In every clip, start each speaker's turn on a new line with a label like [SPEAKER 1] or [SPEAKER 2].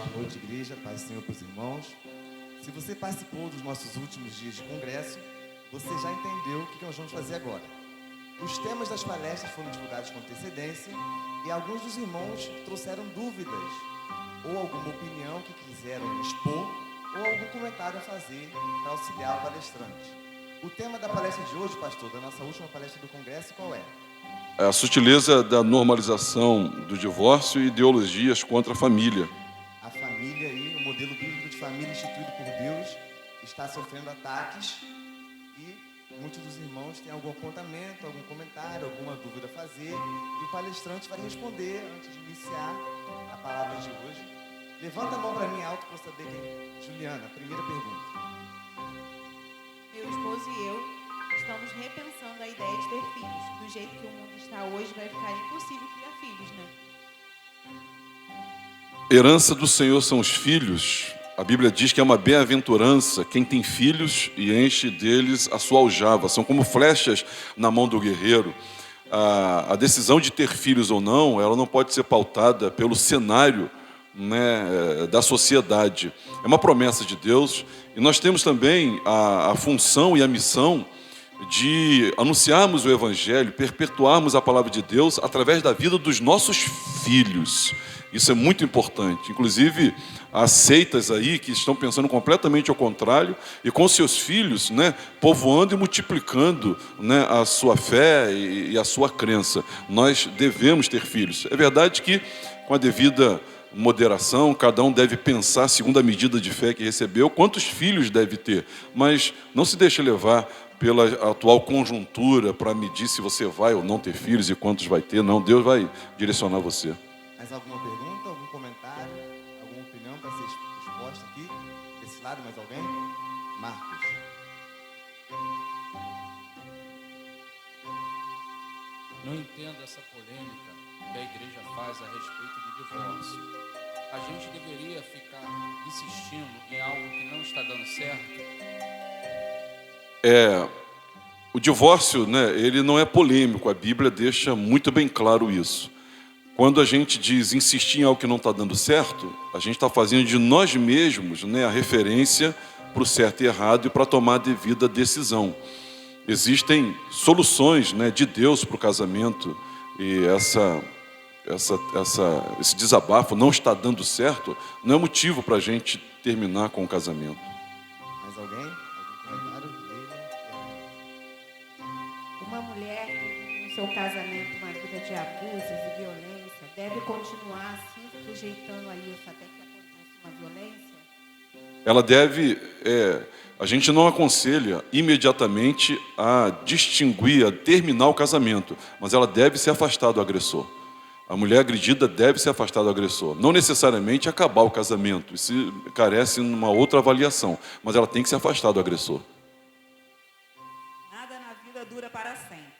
[SPEAKER 1] Boa noite, igreja, paz do Senhor para os irmãos. Se você participou dos nossos últimos dias de congresso, você já entendeu o que nós vamos fazer agora. Os temas das palestras foram divulgados com antecedência e alguns dos irmãos trouxeram dúvidas ou alguma opinião que quiseram expor ou algum comentário a fazer para auxiliar o palestrante. O tema da palestra de hoje, pastor, da nossa última palestra do congresso, qual é?
[SPEAKER 2] A sutileza da normalização do divórcio e ideologias contra a família.
[SPEAKER 1] A família e o modelo bíblico de família instituído por Deus está sofrendo ataques e muitos dos irmãos têm algum apontamento, algum comentário, alguma dúvida a fazer e o palestrante vai responder antes de iniciar a palavra de hoje. Levanta a mão para mim alto para eu saber quem. Juliana, primeira pergunta.
[SPEAKER 3] Meu esposo e eu estamos repensando a ideia de ter filhos. Do jeito que o mundo está hoje, vai ficar impossível criar filhos, né?
[SPEAKER 2] Herança do Senhor são os filhos. A Bíblia diz que é uma bem-aventurança quem tem filhos e enche deles a sua aljava. São como flechas na mão do guerreiro. A decisão de ter filhos ou não, ela não pode ser pautada pelo cenário, né, da sociedade. É uma promessa de Deus. E nós temos também a função e a missão de anunciarmos o Evangelho, perpetuarmos a palavra de Deus através da vida dos nossos filhos. Isso é muito importante. Inclusive, há seitas aí que estão pensando completamente ao contrário e com seus filhos, né, povoando e multiplicando, né, a sua fé e a sua crença. Nós devemos ter filhos. É verdade que, com a devida moderação, cada um deve pensar, segundo a medida de fé que recebeu, quantos filhos deve ter. Mas não se deixe levar pela atual conjuntura para medir se você vai ou não ter filhos e quantos vai ter. Não, Deus vai direcionar você.
[SPEAKER 1] Mais alguma pergunta, algum comentário, alguma opinião para ser exposta aqui? Desse lado, mais alguém? Marcos.
[SPEAKER 4] Não entendo essa polêmica que a igreja faz a respeito do divórcio. A gente deveria ficar insistindo em algo que não está dando certo?
[SPEAKER 2] O divórcio, né, ele não é polêmico, a Bíblia deixa muito bem claro isso. Quando a gente diz insistir em algo que não está dando certo, a gente está fazendo de nós mesmos, né, a referência para o certo e errado e para tomar a devida decisão. Existem soluções, né, de Deus para o casamento e esse desabafo não está dando certo, não é motivo para a gente terminar com o casamento.
[SPEAKER 1] Mais alguém? Algum comentário?
[SPEAKER 3] Uma mulher que vive no seu casamento uma vida de abusos e violência deve continuar se sujeitando a isso até que aconteça uma violência?
[SPEAKER 2] Ela deve, a gente não aconselha imediatamente a distinguir, a terminar o casamento, mas ela deve se afastar do agressor. A mulher agredida deve se afastar do agressor. Não necessariamente acabar o casamento, isso carece de uma outra avaliação, mas ela tem que se afastar do agressor.
[SPEAKER 5] Nada na vida dura para sempre.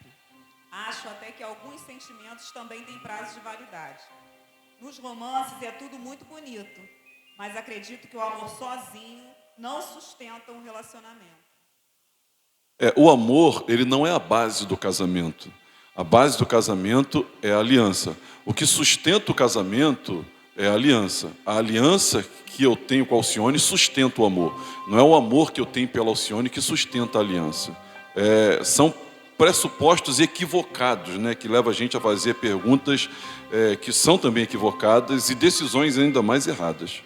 [SPEAKER 5] Acho até que alguns sentimentos também têm prazo de validade. Nos romances é tudo muito bonito, mas acredito que o amor sozinho não sustenta um relacionamento.
[SPEAKER 2] O amor, ele não é a base do casamento. A base do casamento é a aliança. O que sustenta o casamento é a aliança. A aliança que eu tenho com a Alcione sustenta o amor. Não é o amor que eu tenho pela Alcione que sustenta a aliança. São pressupostos equivocados, né, que levam a gente a fazer perguntas que são também equivocadas e decisões ainda mais erradas.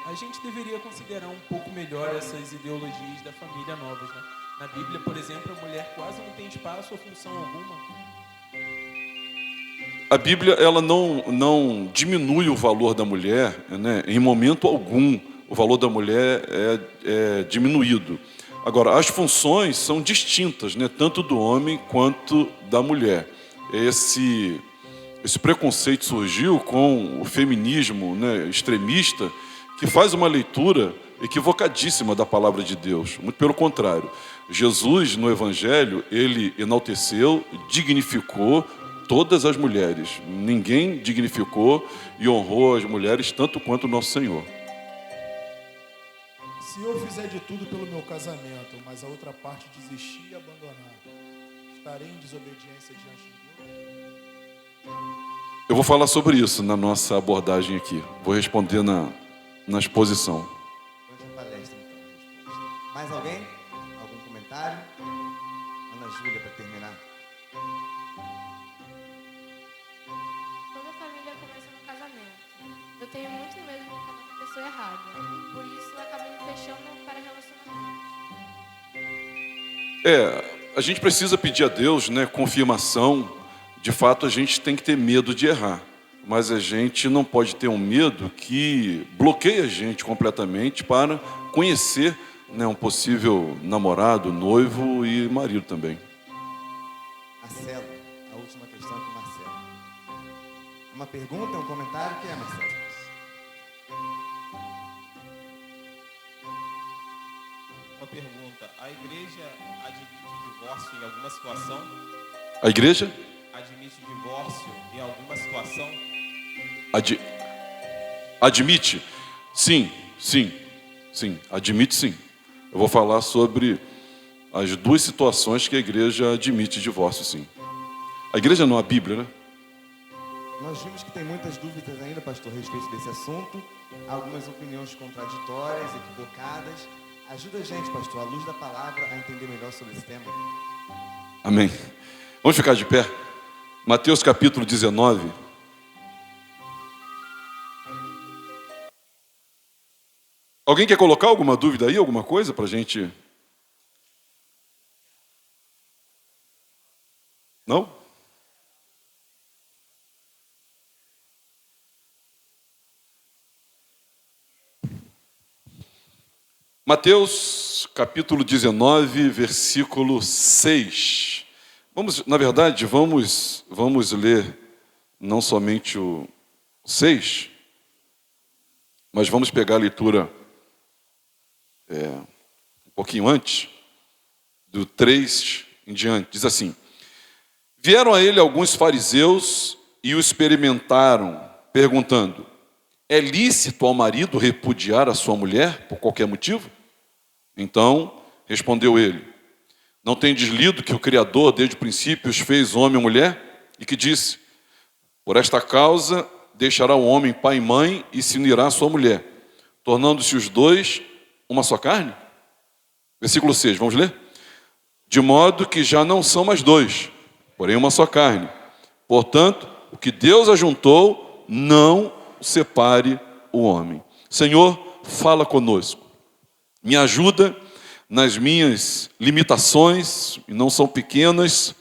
[SPEAKER 6] A gente deveria considerar um pouco melhor essas ideologias da família novas, né? Na Bíblia, por exemplo, a mulher quase não tem espaço ou função alguma.
[SPEAKER 2] A Bíblia, ela não diminui o valor da mulher, né? Em momento algum o valor da mulher é diminuído. Agora, as funções são distintas, né? Tanto do homem quanto da mulher. Esse preconceito surgiu com o feminismo, né, extremista, que faz uma leitura equivocadíssima da palavra de Deus. Muito pelo contrário. Jesus, no Evangelho, ele enalteceu, dignificou todas as mulheres. Ninguém dignificou e honrou as mulheres tanto quanto o nosso Senhor.
[SPEAKER 7] Se eu fizer de tudo pelo meu casamento, mas a outra parte desistir e abandonar, estarei em desobediência diante de Deus?
[SPEAKER 2] Eu vou falar sobre isso na nossa abordagem aqui. Vou responder na exposição.
[SPEAKER 1] Durante a palestra, então, a resposta. Mais alguém? Algum comentário? Ana Júlia, para terminar.
[SPEAKER 8] Toda família começa no casamento. Eu tenho muito medo de casar com a pessoa errada. Por isso, eu acabo me fechando para relacionamento.
[SPEAKER 2] A gente precisa pedir a Deus, né, confirmação. De fato, a gente tem que ter medo de errar. Mas a gente não pode ter um medo que bloqueie a gente completamente para conhecer, né, um possível namorado, noivo e marido também.
[SPEAKER 1] Marcelo, a última questão aqui, Marcelo. Uma pergunta, um comentário? O que é, Marcelo?
[SPEAKER 9] Uma pergunta. A igreja admite divórcio em alguma situação?
[SPEAKER 2] A igreja?
[SPEAKER 9] Admite divórcio em alguma situação?
[SPEAKER 2] Admite? Sim. Admite sim. Eu vou falar sobre as duas situações que a igreja admite divórcio, sim. A igreja não, a Bíblia, né?
[SPEAKER 1] Nós vimos que tem muitas dúvidas ainda, pastor, a respeito desse assunto. Algumas opiniões contraditórias, equivocadas. Ajuda a gente, pastor, à luz da palavra, a entender melhor sobre esse tema.
[SPEAKER 2] Amém. Vamos ficar de pé? Mateus capítulo 19. Alguém quer colocar alguma dúvida aí, alguma coisa para a gente? Não? Mateus capítulo 19, versículo 6. Na verdade, vamos ler não somente o 6, mas vamos pegar a leitura um pouquinho antes, do 3 em diante. Diz assim: vieram a ele alguns fariseus e o experimentaram, perguntando: é lícito ao marido repudiar a sua mulher por qualquer motivo? Então respondeu ele: não tendes lido que o Criador desde o princípio os fez homem e mulher? E que disse: por esta causa deixará o homem pai e mãe e se unirá à sua mulher, tornando-se os dois uma só carne? Versículo 6, vamos ler? De modo que já não são mais dois, porém uma só carne. Portanto, o que Deus ajuntou, não separe o homem. Senhor, fala conosco. Me ajuda nas minhas limitações, e não são pequenas,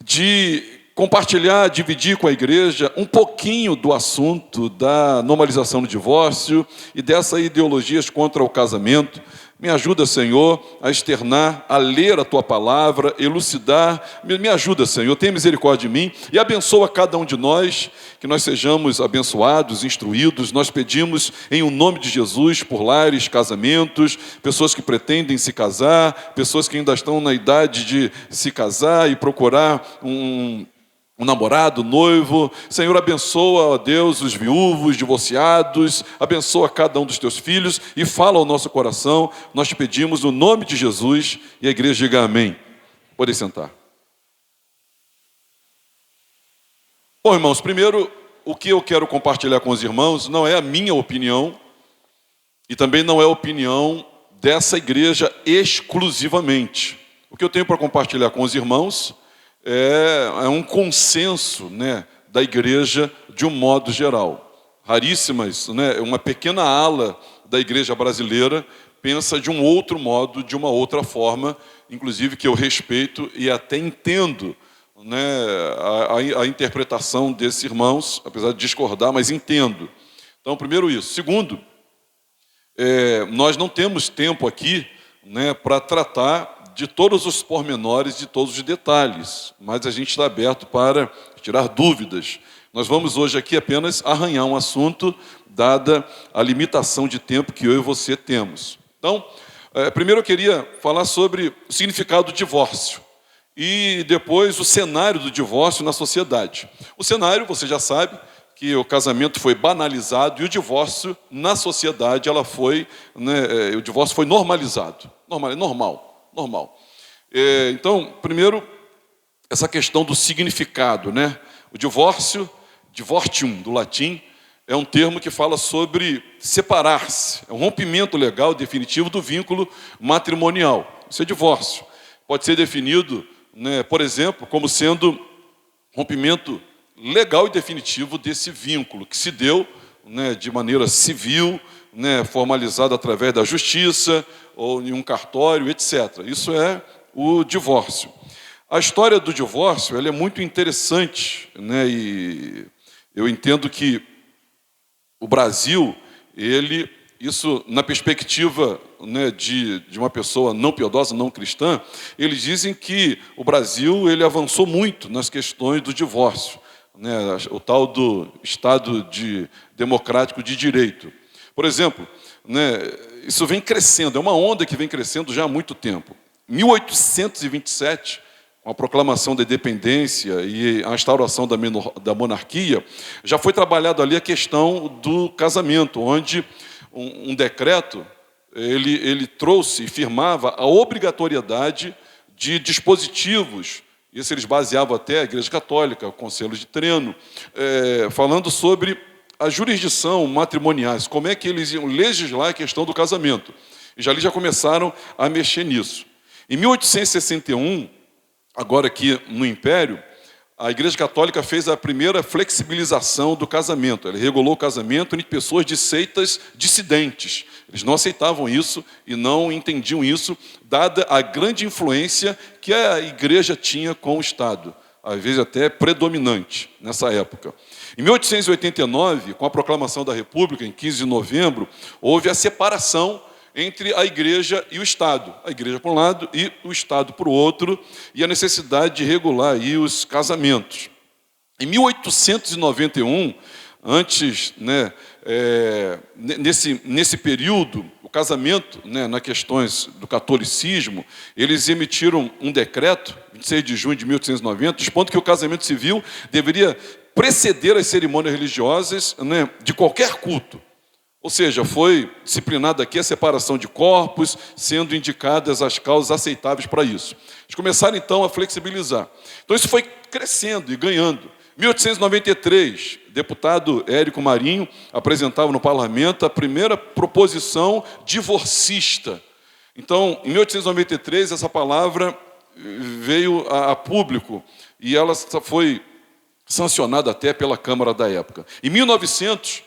[SPEAKER 2] de compartilhar, dividir com a igreja um pouquinho do assunto da normalização do divórcio e dessas ideologias contra o casamento. Me ajuda, Senhor, a externar, a ler a Tua palavra, elucidar. Me ajuda, Senhor, tenha misericórdia de mim e abençoa cada um de nós, que nós sejamos abençoados, instruídos. Nós pedimos em o nome de Jesus por lares, casamentos, pessoas que pretendem se casar, pessoas que ainda estão na idade de se casar e procurar um namorado, noivo. Senhor, abençoa, ó Deus, os viúvos, divorciados, abençoa cada um dos teus filhos e fala ao nosso coração. Nós te pedimos no nome de Jesus e a igreja diga amém. Podem sentar. Bom, irmãos, primeiro, o que eu quero compartilhar com os irmãos não é a minha opinião e também não é a opinião dessa igreja exclusivamente. O que eu tenho para compartilhar com os irmãos é um consenso, né, da igreja de um modo geral. Raríssimas, né, uma pequena ala da igreja brasileira pensa de um outro modo, de uma outra forma, inclusive que eu respeito e até entendo, né, a interpretação desses irmãos, apesar de discordar, mas entendo. Então, primeiro isso. Segundo, nós não temos tempo aqui, né, para tratar de todos os pormenores, de todos os detalhes, mas a gente está aberto para tirar dúvidas. Nós vamos hoje aqui apenas arranhar um assunto, dada a limitação de tempo que eu e você temos. Então, primeiro eu queria falar sobre o significado do divórcio e depois o cenário do divórcio na sociedade. O cenário, você já sabe, que o casamento foi banalizado e o divórcio na sociedade, o divórcio foi normalizado. Normal. Então, primeiro, essa questão do significado, né? O divórcio divortium, do latim, é um termo que fala sobre separar-se. É um rompimento legal definitivo do vínculo matrimonial. Isso é divórcio. Pode ser definido, né, por exemplo, como sendo rompimento legal e definitivo desse vínculo, que se deu, né, de maneira civil, né, formalizado através da justiça, ou em um cartório, etc. Isso é o divórcio. A história do divórcio ela é muito interessante, né, e eu entendo que o Brasil, isso na perspectiva, né, de uma pessoa não piedosa, não cristã, eles dizem que o Brasil ele avançou muito nas questões do divórcio, né, o tal do Estado democrático de direito. Por exemplo, né, isso vem crescendo, é uma onda que vem crescendo já há muito tempo. Em 1827, com a proclamação da independência e a instauração da monarquia, já foi trabalhado ali a questão do casamento, onde um decreto ele trouxe e firmava a obrigatoriedade de dispositivos, isso eles baseavam até a Igreja Católica, o Conselho de Trento, falando sobre a jurisdição matrimoniais, como é que eles iam legislar a questão do casamento. E ali já começaram a mexer nisso. Em 1861, agora aqui no Império, a Igreja Católica fez a primeira flexibilização do casamento. Ela regulou o casamento entre pessoas de seitas dissidentes. Eles não aceitavam isso e não entendiam isso, dada a grande influência que a Igreja tinha com o Estado, às vezes até predominante nessa época. Em 1889, com a proclamação da República, em 15 de novembro, houve a separação entre a Igreja e o Estado. A Igreja por um lado e o Estado por outro, e a necessidade de regular aí os casamentos. Em 1891, antes, né, nesse período, o casamento, né, nas questões do catolicismo, eles emitiram um decreto, 26 de junho de 1890, dispondo que o casamento civil deveria preceder as cerimônias religiosas, né, de qualquer culto. Ou seja, foi disciplinada aqui a separação de corpos, sendo indicadas as causas aceitáveis para isso. Eles começaram, então, a flexibilizar. Então, isso foi crescendo e ganhando. Em 1893, o deputado Érico Marinho apresentava no parlamento a primeira proposição divorcista. Então, em 1893, essa palavra veio a público e ela foi sancionada até pela Câmara da época. Em 1900,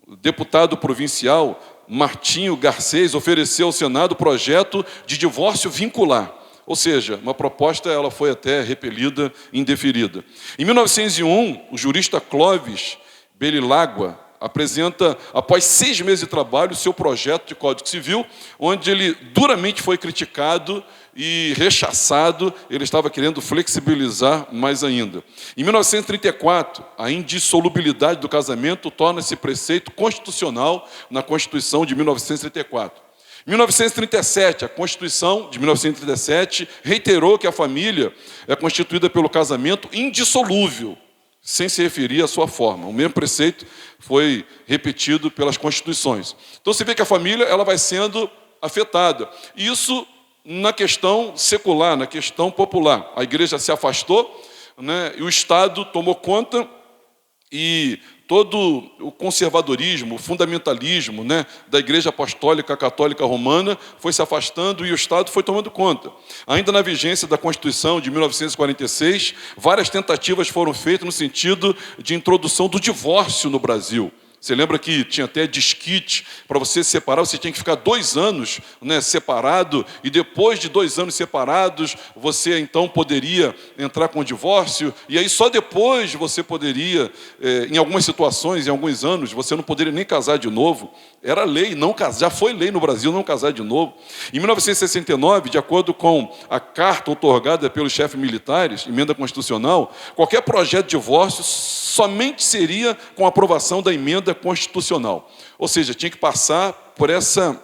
[SPEAKER 2] o deputado provincial Martinho Garcês ofereceu ao Senado o projeto de divórcio vincular. Ou seja, uma proposta ela foi até repelida, indeferida. Em 1901, o jurista Clóvis Bevilacqua apresenta, após 6 meses de trabalho, o seu projeto de Código Civil, onde ele duramente foi criticado e rechaçado. Ele estava querendo flexibilizar mais ainda. Em 1934, a indissolubilidade do casamento torna-se preceito constitucional na Constituição de 1934. Em 1937, a Constituição de 1937 reiterou que a família é constituída pelo casamento indissolúvel, sem se referir à sua forma. O mesmo preceito foi repetido pelas constituições. Então, você vê que a família ela vai sendo afetada. Isso na questão secular, na questão popular. A igreja se afastou, né, e o Estado tomou conta, e todo o conservadorismo, o fundamentalismo, né, da Igreja Apostólica Católica Romana foi se afastando e o Estado foi tomando conta. Ainda na vigência da Constituição de 1946, várias tentativas foram feitas no sentido de introdução do divórcio no Brasil. Você lembra que tinha até desquite, para você se separar, você tinha que ficar 2 anos, né, separado, e depois de 2 anos separados, você então poderia entrar com o divórcio, e aí só depois você poderia, em algumas situações, em alguns anos, você não poderia nem casar de novo. Era lei, não casar, já foi lei no Brasil não casar de novo. Em 1969, de acordo com a carta outorgada pelos chefes militares, emenda constitucional, qualquer projeto de divórcio somente seria com a aprovação da emenda constitucional. Ou seja, tinha que passar por esse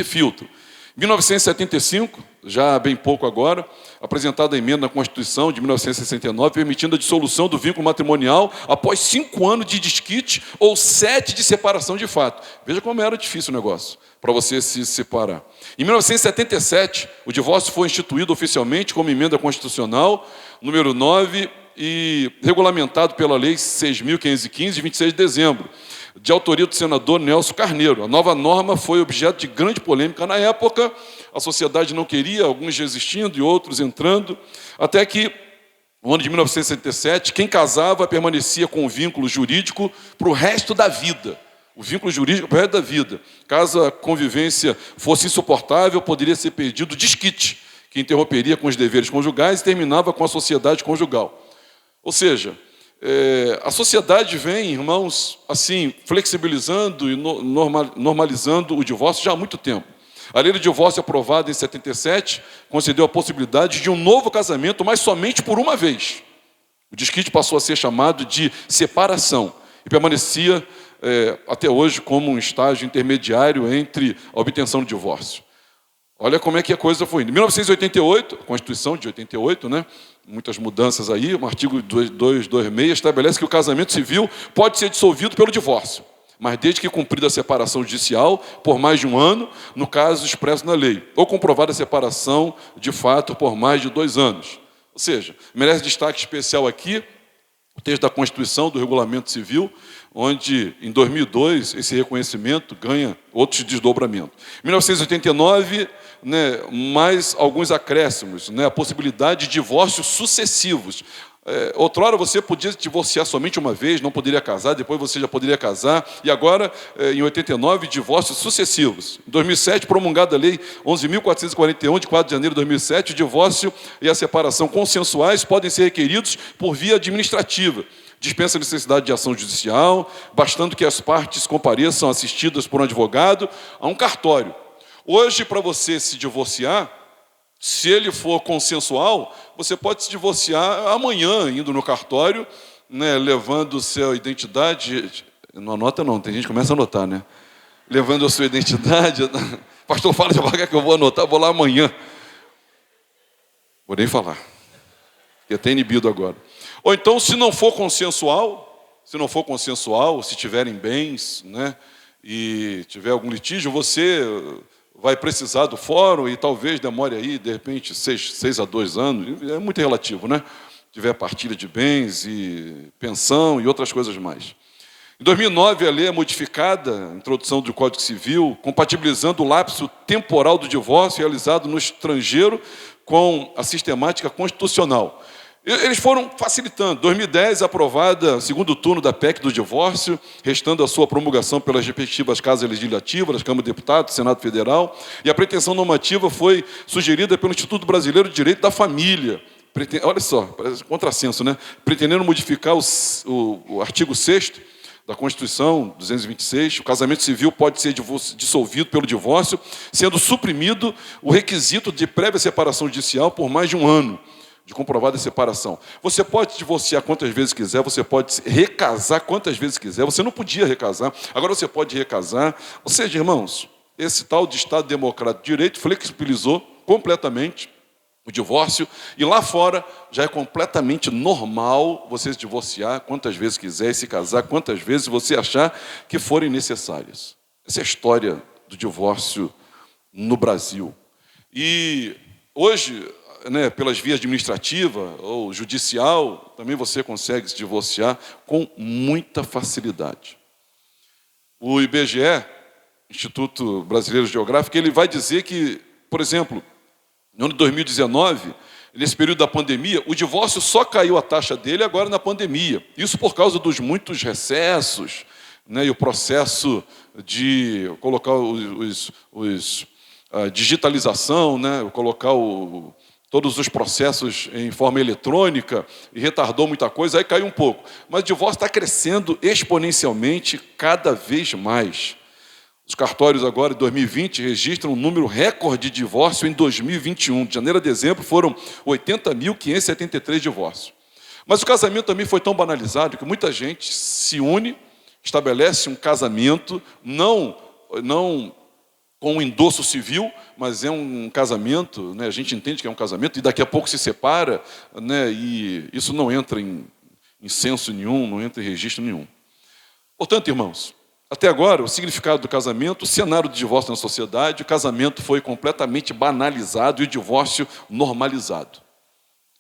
[SPEAKER 2] filtro. Em 1975, já bem pouco agora, apresentada a emenda na Constituição de 1969, permitindo a dissolução do vínculo matrimonial após 5 anos de desquite ou 7 de separação de fato. Veja como era difícil o negócio para você se separar. Em 1977, o divórcio foi instituído oficialmente como emenda constitucional número 9, e regulamentado pela Lei 6.515, de 26 de dezembro, de autoria do senador Nelson Carneiro. A nova norma foi objeto de grande polêmica na época, a sociedade não queria, alguns resistindo e outros entrando, até que, no ano de 1967, quem casava permanecia com o vínculo jurídico para o resto da vida. O vínculo jurídico para o resto da vida. Caso a convivência fosse insuportável, poderia ser pedido desquite, que interromperia com os deveres conjugais e terminava com a sociedade conjugal. Ou seja, a sociedade vem, irmãos, assim, flexibilizando e normalizando o divórcio já há muito tempo. A lei do divórcio aprovada em 77 concedeu a possibilidade de um novo casamento, mas somente por uma vez. O desquite passou a ser chamado de separação e permanecia até hoje como um estágio intermediário entre a obtenção do divórcio. Olha como é que a coisa foi. Em 1988, a Constituição de 88, né? Muitas mudanças aí, o artigo 226 estabelece que o casamento civil pode ser dissolvido pelo divórcio, mas desde que cumprida a separação judicial por mais de um ano, no caso expresso na lei, ou comprovada a separação de fato por mais de 2 anos. Ou seja, merece destaque especial aqui o texto da Constituição, do Regulamento Civil, onde, em 2002, esse reconhecimento ganha outros desdobramentos. Em 1989, mais alguns acréscimos, a possibilidade de divórcios sucessivos. Outrora você podia divorciar somente uma vez, não poderia casar, depois você já poderia casar, e agora, em 89, divórcios sucessivos. Em 2007, promulgada a Lei 11.441, de 4 de janeiro de 2007, o divórcio e a separação consensuais podem ser requeridos por via administrativa. Dispensa a necessidade de ação judicial, bastando que as partes compareçam assistidas por um advogado a um cartório. Hoje, para você se divorciar, se ele for consensual, você pode se divorciar amanhã, indo no cartório, levando sua identidade. Não anota não, tem gente que começa a anotar, né? Levando a sua identidade. Pastor, fala devagar que eu vou anotar, vou lá amanhã. Vou nem falar, porque até inibido agora. Ou então, se não for consensual, se tiverem bens, e tiver algum litígio, você vai precisar do fórum e talvez demore aí, de repente, 6 a 2 anos, é muito relativo, tiver partilha de bens e pensão e outras coisas mais. Em 2009, a lei é modificada, a introdução do Código Civil, compatibilizando o lapso temporal do divórcio realizado no estrangeiro com a sistemática constitucional. Eles foram facilitando. 2010, aprovada o segundo turno da PEC do divórcio, restando a sua promulgação pelas respectivas casas legislativas, das Câmara de Deputados, Senado Federal, e a pretensão normativa foi sugerida pelo Instituto Brasileiro de Direito da Família. Olha só, parece contrassenso, pretendendo modificar o artigo 6º da Constituição, 226, o casamento civil pode ser dissolvido pelo divórcio, sendo suprimido o requisito de prévia separação judicial por mais de 1 ano. De comprovada separação. Você pode divorciar quantas vezes quiser, você pode recasar quantas vezes quiser, você não podia recasar, agora você pode recasar. Ou seja, irmãos, esse tal de Estado Democrático de Direito flexibilizou completamente o divórcio, e lá fora já é completamente normal você se divorciar quantas vezes quiser e se casar quantas vezes você achar que forem necessárias. Essa é a história do divórcio no Brasil. E hoje, pelas vias administrativa ou judicial, também você consegue se divorciar com muita facilidade. O IBGE, Instituto Brasileiro Geográfico, ele vai dizer que, por exemplo, no ano de 2019, nesse período da pandemia, o divórcio só caiu a taxa dele agora na pandemia. Isso por causa dos muitos recessos, e o processo de colocar a digitalização, colocar todos os processos em forma eletrônica, e retardou muita coisa, aí caiu um pouco. Mas o divórcio está crescendo exponencialmente cada vez mais. Os cartórios agora, em 2020, registram um número recorde de divórcio em 2021. De janeiro a dezembro foram 80.573 divórcios. Mas o casamento também foi tão banalizado que muita gente se une, estabelece um casamento, não com um endosso civil, mas é um casamento, a gente entende que é um casamento, e daqui a pouco se separa, e isso não entra em censo nenhum, não entra em registro nenhum. Portanto, irmãos, até agora, o significado do casamento, o cenário de divórcio na sociedade, o casamento foi completamente banalizado e o divórcio normalizado.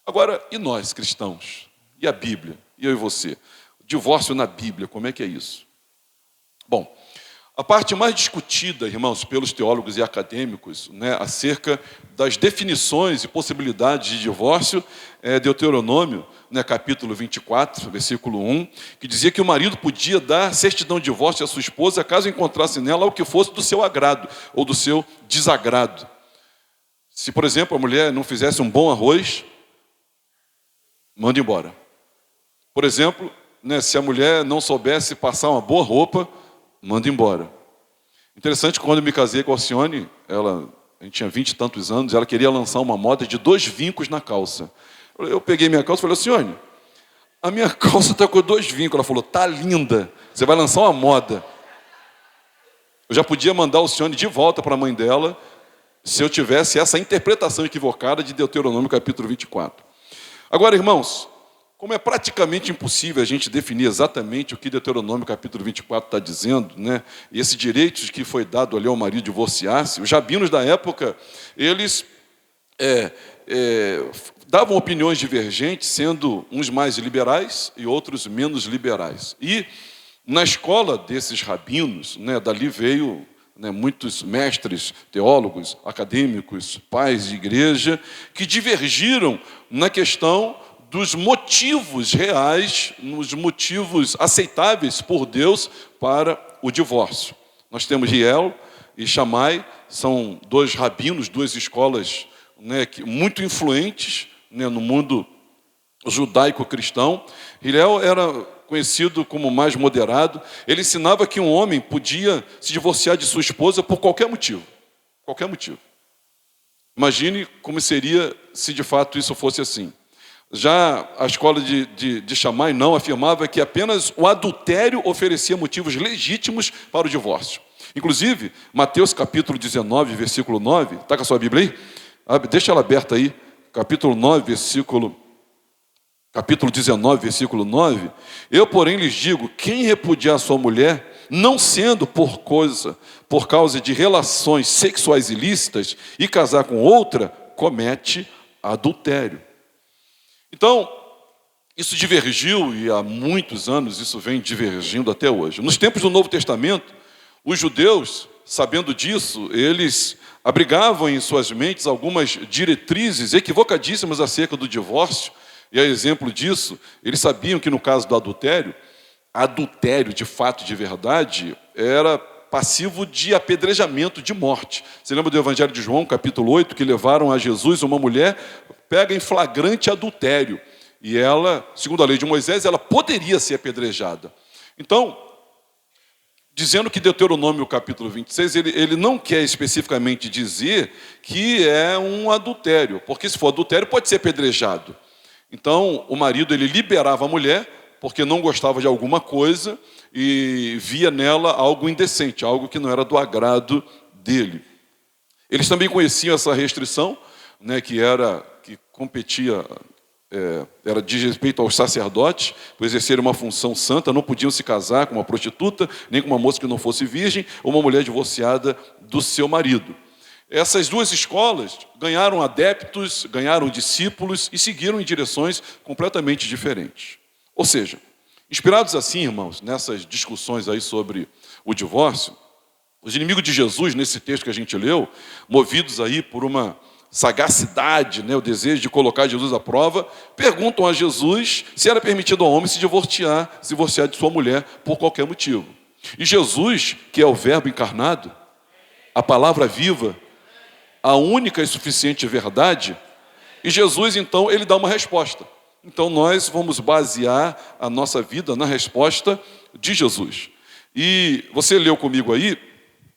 [SPEAKER 2] Agora, e nós, cristãos? E a Bíblia? E eu e você? Divórcio na Bíblia, como é que é isso? Bom, a parte mais discutida, irmãos, pelos teólogos e acadêmicos, né, acerca das definições e possibilidades de divórcio é Deuteronômio, né, capítulo 24, versículo 1, que dizia que o marido podia dar certidão de divórcio à sua esposa caso encontrasse nela o que fosse do seu agrado ou do seu desagrado. Se, por exemplo, a mulher não fizesse um bom arroz, manda embora. Por exemplo, né, se a mulher não soubesse passar uma boa roupa, manda embora. Interessante, quando eu me casei com a Alcione, a gente tinha 20 e tantos anos, ela queria lançar uma moda de 2 vincos na calça. Eu peguei minha calça e falei, Alcione, a minha calça está com 2 vincos. Ela falou, tá linda, você vai lançar uma moda. Eu já podia mandar a Alcione de volta para a mãe dela, se eu tivesse essa interpretação equivocada de Deuteronômio capítulo 24. Agora, irmãos, como é praticamente impossível a gente definir exatamente o que Deuteronômio capítulo 24 está dizendo, né? E esse direito que foi dado ali ao marido divorciar-se, os rabinos da época, eles davam opiniões divergentes, sendo uns mais liberais e outros menos liberais. E na escola desses rabinos, né, dali veio, né, muitos mestres, teólogos, acadêmicos, pais de igreja, que divergiram na questão dos motivos reais, nos motivos aceitáveis por Deus para o divórcio. Nós temos Hiel e Shammai, são 2 rabinos, 2 escolas, né, muito influentes, né, no mundo judaico-cristão. Hiel era conhecido como mais moderado. Ele ensinava que um homem podia se divorciar de sua esposa por qualquer motivo. Qualquer motivo. Imagine como seria se de fato isso fosse assim. Já a escola de Shammai não afirmava que apenas o adultério oferecia motivos legítimos para o divórcio. Inclusive, Mateus capítulo 19, versículo 9, está com a sua Bíblia aí? Deixa ela aberta aí, capítulo 19, versículo 9. Eu, porém, lhes digo, quem repudiar sua mulher, não sendo por causa de relações sexuais ilícitas, e casar com outra, comete adultério. Então, isso divergiu, e há muitos anos isso vem divergindo até hoje. Nos tempos do Novo Testamento, os judeus, sabendo disso, eles abrigavam em suas mentes algumas diretrizes equivocadíssimas acerca do divórcio, e a exemplo disso, eles sabiam que no caso do adultério de fato, de verdade, era passivo de apedrejamento, de morte. Você lembra do Evangelho de João, capítulo 8, que levaram a Jesus uma mulher pega em flagrante adultério. E ela, segundo a lei de Moisés, ela poderia ser apedrejada. Então, dizendo que Deuteronômio capítulo 26, ele não quer especificamente dizer que é um adultério, porque se for adultério pode ser apedrejado. Então, o marido ele liberava a mulher porque não gostava de alguma coisa e via nela algo indecente, algo que não era do agrado dele. Eles também conheciam essa restrição, né, que competia, era de respeito aos sacerdotes, por exercerem uma função santa, não podiam se casar com uma prostituta, nem com uma moça que não fosse virgem, ou uma mulher divorciada do seu marido. Essas 2 escolas ganharam adeptos, ganharam discípulos e seguiram em direções completamente diferentes. Ou seja, inspirados assim, irmãos, nessas discussões aí sobre o divórcio, os inimigos de Jesus, nesse texto que a gente leu, movidos aí por uma sagacidade, né, o desejo de colocar Jesus à prova, perguntam a Jesus se era permitido ao homem se divorciar de sua mulher por qualquer motivo. E Jesus, que é o Verbo encarnado, a palavra viva, a única e suficiente verdade, e Jesus, então, ele dá uma resposta. Então, nós vamos basear a nossa vida na resposta de Jesus. E você leu comigo aí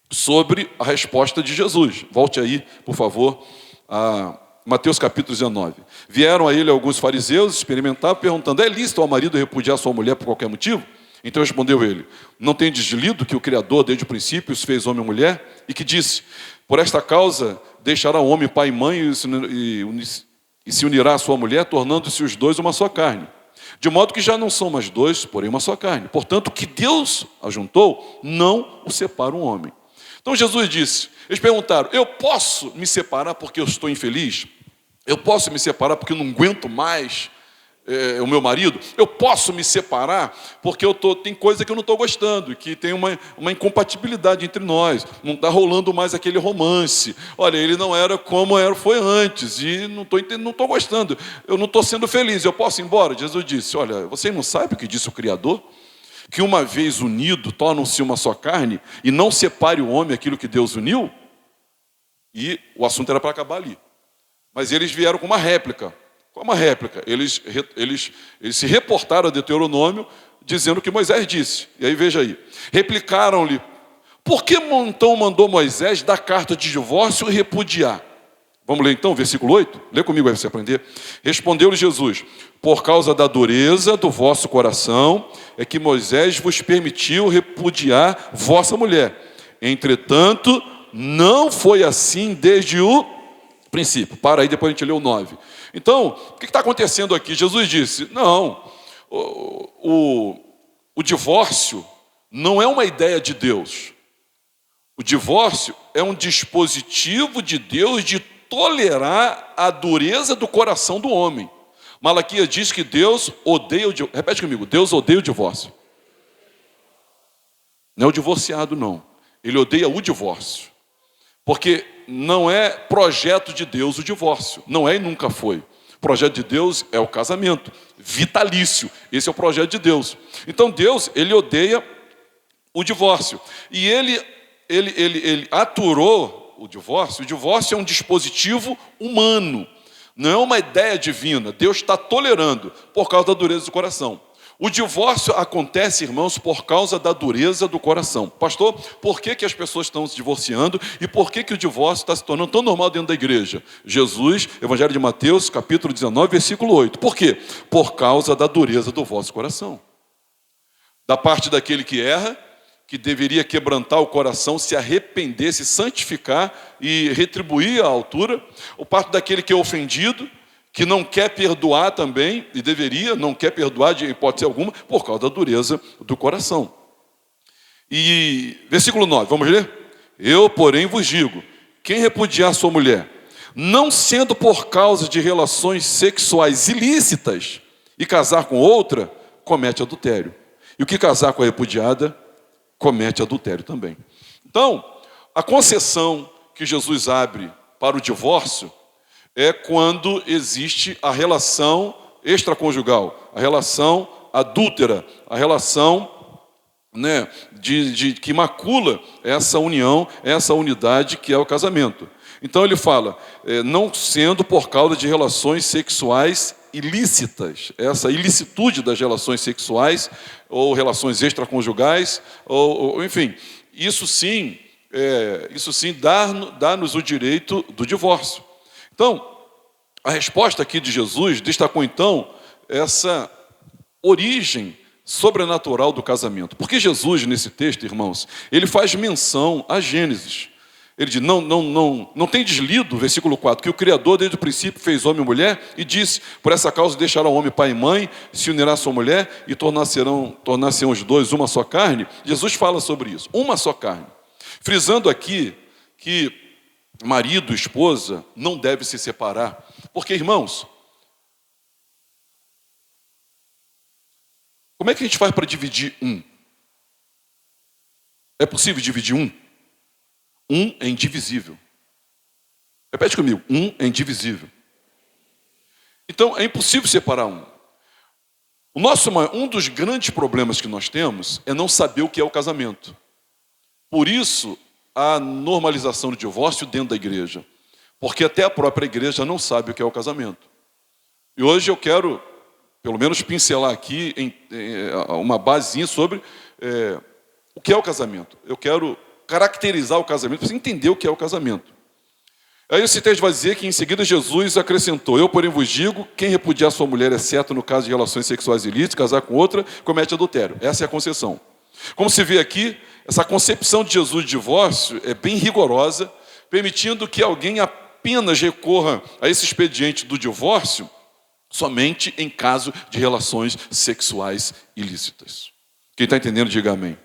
[SPEAKER 2] sobre a resposta de Jesus. Volte aí, por favor, a Mateus capítulo 19. Vieram a ele alguns fariseus experimentar, perguntando, é lícito ao marido repudiar sua mulher por qualquer motivo? Então respondeu ele, não tendes lido que o Criador desde o princípio os fez homem e mulher? E que disse, por esta causa deixará o homem pai e mãe e se unirá à sua mulher, tornando-se os 2 uma só carne. De modo que já não são mais 2, porém uma só carne. Portanto, o que Deus ajuntou, não o separa um homem. Então Jesus disse, eles perguntaram, eu posso me separar porque eu estou infeliz? Eu posso me separar porque eu não aguento mais o meu marido, eu posso me separar porque tem coisa que eu não estou gostando, que tem uma incompatibilidade entre nós, não está rolando mais aquele romance. Olha, ele não era como foi antes, e não estou gostando, eu não estou sendo feliz, eu posso ir embora? Jesus disse, olha, você não sabe o que disse o Criador? Que uma vez unido, tornam-se uma só carne, e não separe o homem aquilo que Deus uniu? E o assunto era para acabar ali. Mas eles vieram com uma réplica. Qual uma réplica? Eles se reportaram a Deuteronômio, dizendo o que Moisés disse. E aí veja aí. Replicaram-lhe, por que então mandou Moisés dar carta de divórcio e repudiar? Vamos ler então, versículo 8? Lê comigo aí para você aprender. Respondeu-lhe Jesus, por causa da dureza do vosso coração, é que Moisés vos permitiu repudiar vossa mulher. Entretanto, não foi assim desde o princípio. Para aí, depois a gente lê o 9. Então, o que está acontecendo aqui? Jesus disse, não, o divórcio não é uma ideia de Deus. O divórcio é um dispositivo de Deus de tolerar a dureza do coração do homem. Malaquias diz que Deus odeia o divórcio. Repete comigo, Deus odeia o divórcio. Não é o divorciado, não. Ele odeia o divórcio. Porque não é projeto de Deus o divórcio. Não é e nunca foi. O projeto de Deus é o casamento. Vitalício. Esse é o projeto de Deus. Então Deus, ele odeia o divórcio. E ele aturou o divórcio. O divórcio é um dispositivo humano. Não é uma ideia divina. Deus está tolerando por causa da dureza do coração. O divórcio acontece, irmãos, por causa da dureza do coração. Pastor, por que as pessoas estão se divorciando e por que o divórcio está se tornando tão normal dentro da igreja? Jesus, Evangelho de Mateus, capítulo 19, versículo 8. Por quê? Por causa da dureza do vosso coração. Da parte daquele que erra, que deveria quebrantar o coração, se arrepender, se santificar e retribuir à altura. O parte daquele que é ofendido, que não quer perdoar também, e deveria, não quer perdoar de hipótese alguma, por causa da dureza do coração. E versículo 9, vamos ler? Eu, porém, vos digo, quem repudiar sua mulher, não sendo por causa de relações sexuais ilícitas, e casar com outra, comete adultério. E o que casar com a repudiada, comete adultério também. Então, a concessão que Jesus abre para o divórcio é quando existe a relação extraconjugal, a relação adúltera, a relação que macula essa união, essa unidade que é o casamento. Então ele fala, não sendo por causa de relações sexuais ilícitas, essa ilicitude das relações sexuais ou relações extraconjugais, ou enfim, isso sim dá-nos o direito do divórcio. Então, a resposta aqui de Jesus destacou então essa origem sobrenatural do casamento. Porque Jesus, nesse texto, irmãos, ele faz menção a Gênesis. Ele diz, não tem deslido, versículo 4, que o Criador desde o princípio fez homem e mulher e disse, por essa causa deixará o homem pai e mãe, se unirá a sua mulher e tornar-se-ão os dois uma só carne. Jesus fala sobre isso, uma só carne. Frisando aqui que marido e esposa não devem se separar. Porque, irmãos, como é que a gente faz para dividir um? É possível dividir um? Um é indivisível. Repete comigo, um é indivisível. Então, é impossível separar um. Um dos grandes problemas que nós temos é não saber o que é o casamento. Por isso, a normalização do divórcio dentro da igreja. Porque até a própria igreja não sabe o que é o casamento. E hoje eu quero, pelo menos, pincelar aqui uma basezinha sobre o que é o casamento. Eu quero caracterizar o casamento, para você entender o que é o casamento. Aí esse texto vai dizer que em seguida Jesus acrescentou, eu porém vos digo, quem repudiar sua mulher, exceto no caso de relações sexuais ilícitas, casar com outra, comete adultério. Essa é a concessão. Como se vê aqui, essa concepção de Jesus de divórcio é bem rigorosa, permitindo que alguém apenas recorra a esse expediente do divórcio somente em caso de relações sexuais ilícitas. Quem está entendendo, diga amém.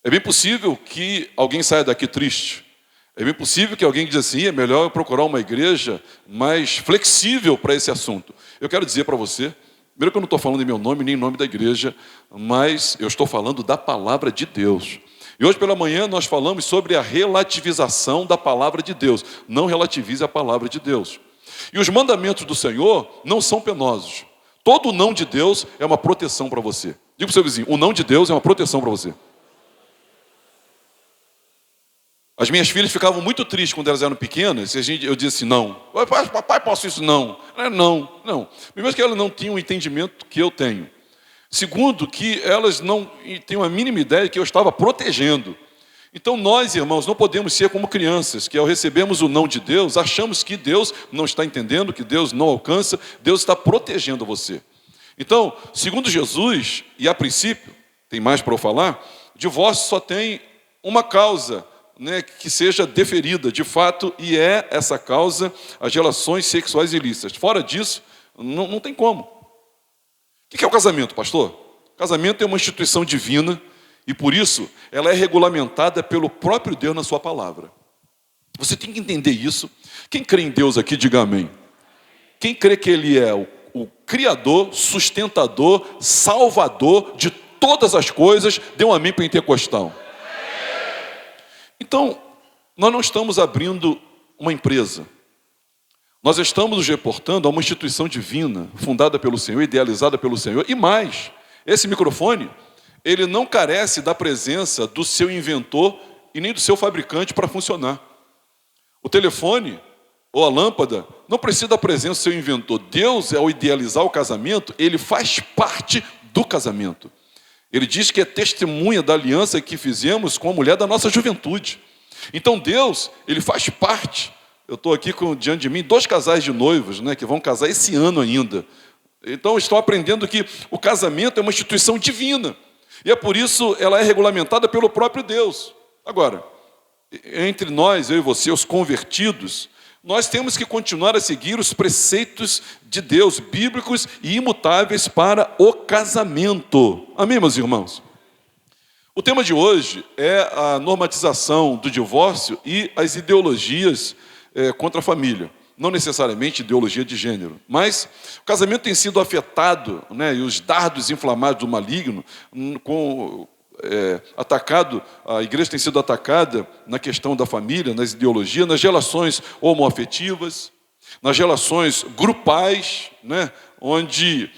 [SPEAKER 2] É bem possível que alguém saia daqui triste. É bem possível que alguém diga assim, é melhor eu procurar uma igreja mais flexível para esse assunto. Eu quero dizer para você, primeiro que eu não estou falando em meu nome, nem em nome da igreja, mas eu estou falando da palavra de Deus. E hoje pela manhã nós falamos sobre a relativização da palavra de Deus. Não relativize a palavra de Deus. E os mandamentos do Senhor não são penosos. Todo não de Deus é uma proteção para você. Diga para o seu vizinho, o não de Deus é uma proteção para você. As minhas filhas ficavam muito tristes quando elas eram pequenas, e eu disse assim, não. Papai, posso isso? Não. Não. Primeiro que elas não tinham o entendimento que eu tenho. Segundo, que elas não tinham a mínima ideia que eu estava protegendo. Então nós, irmãos, não podemos ser como crianças, que ao recebermos o não de Deus, achamos que Deus não está entendendo, que Deus não alcança, Deus está protegendo você. Então, segundo Jesus, e a princípio, tem mais para eu falar, divórcio só tem uma causa, né, que seja deferida, de fato, e é essa causa as relações sexuais ilícitas. Fora disso, não tem como. O que é o casamento, pastor? O casamento é uma instituição divina e, por isso, ela é regulamentada pelo próprio Deus na sua palavra. Você tem que entender isso. Quem crê em Deus aqui, diga amém. Quem crê que Ele é o Criador, sustentador, Salvador de todas as coisas, dê um amém pentecostal. Então, nós não estamos abrindo uma empresa. Nós estamos nos reportando a uma instituição divina, fundada pelo Senhor, idealizada pelo Senhor. E mais, esse microfone, ele não carece da presença do seu inventor e nem do seu fabricante para funcionar. O telefone ou a lâmpada não precisa da presença do seu inventor. Deus, ao idealizar o casamento, ele faz parte do casamento. Ele diz que é testemunha da aliança que fizemos com a mulher da nossa juventude. Então Deus, ele faz parte. Eu estou aqui diante de mim 2 casais de noivos, né, que vão casar esse ano ainda. Então estou aprendendo que o casamento é uma instituição divina. E é por isso ela é regulamentada pelo próprio Deus. Agora, entre nós, eu e você, os convertidos, nós temos que continuar a seguir os preceitos de Deus, bíblicos e imutáveis para o casamento. Amém, meus irmãos? O tema de hoje é a normatização do divórcio e as ideologias contra a família. Não necessariamente ideologia de gênero, mas o casamento tem sido afetado, né, e os dardos inflamados do maligno, a igreja tem sido atacada na questão da família, nas ideologias, nas relações homoafetivas, nas relações grupais, né, onde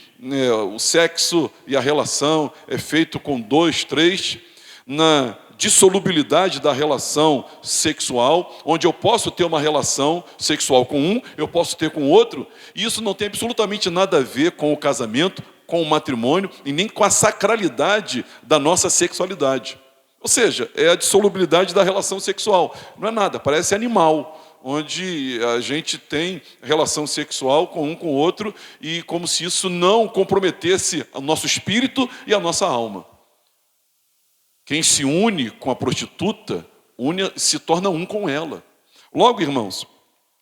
[SPEAKER 2] o sexo e a relação é feito com 2, 3, na dissolubilidade da relação sexual, onde eu posso ter uma relação sexual com um, eu posso ter com outro, e isso não tem absolutamente nada a ver com o casamento, com o matrimônio e nem com a sacralidade da nossa sexualidade. Ou seja, é a dissolubilidade da relação sexual. Não é nada, parece animal, onde a gente tem relação sexual com um com o outro e como se isso não comprometesse o nosso espírito e a nossa alma. Quem se une com a prostituta, se torna um com ela. Logo, irmãos,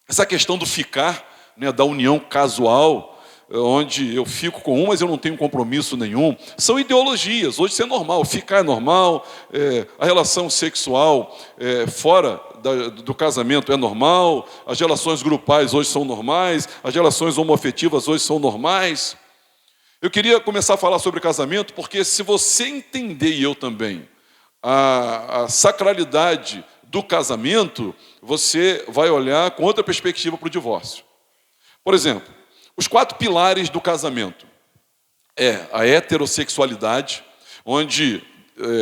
[SPEAKER 2] essa questão do ficar, né, da união casual, onde eu fico com um, mas eu não tenho compromisso nenhum, são ideologias. Hoje isso é normal, ficar é normal, a relação sexual fora do casamento é normal, as relações grupais hoje são normais, as relações homoafetivas hoje são normais. Eu queria começar a falar sobre casamento, porque se você entender, e eu também, a sacralidade do casamento, você vai olhar com outra perspectiva para o divórcio. Por exemplo, os 4 pilares do casamento é a heterossexualidade, onde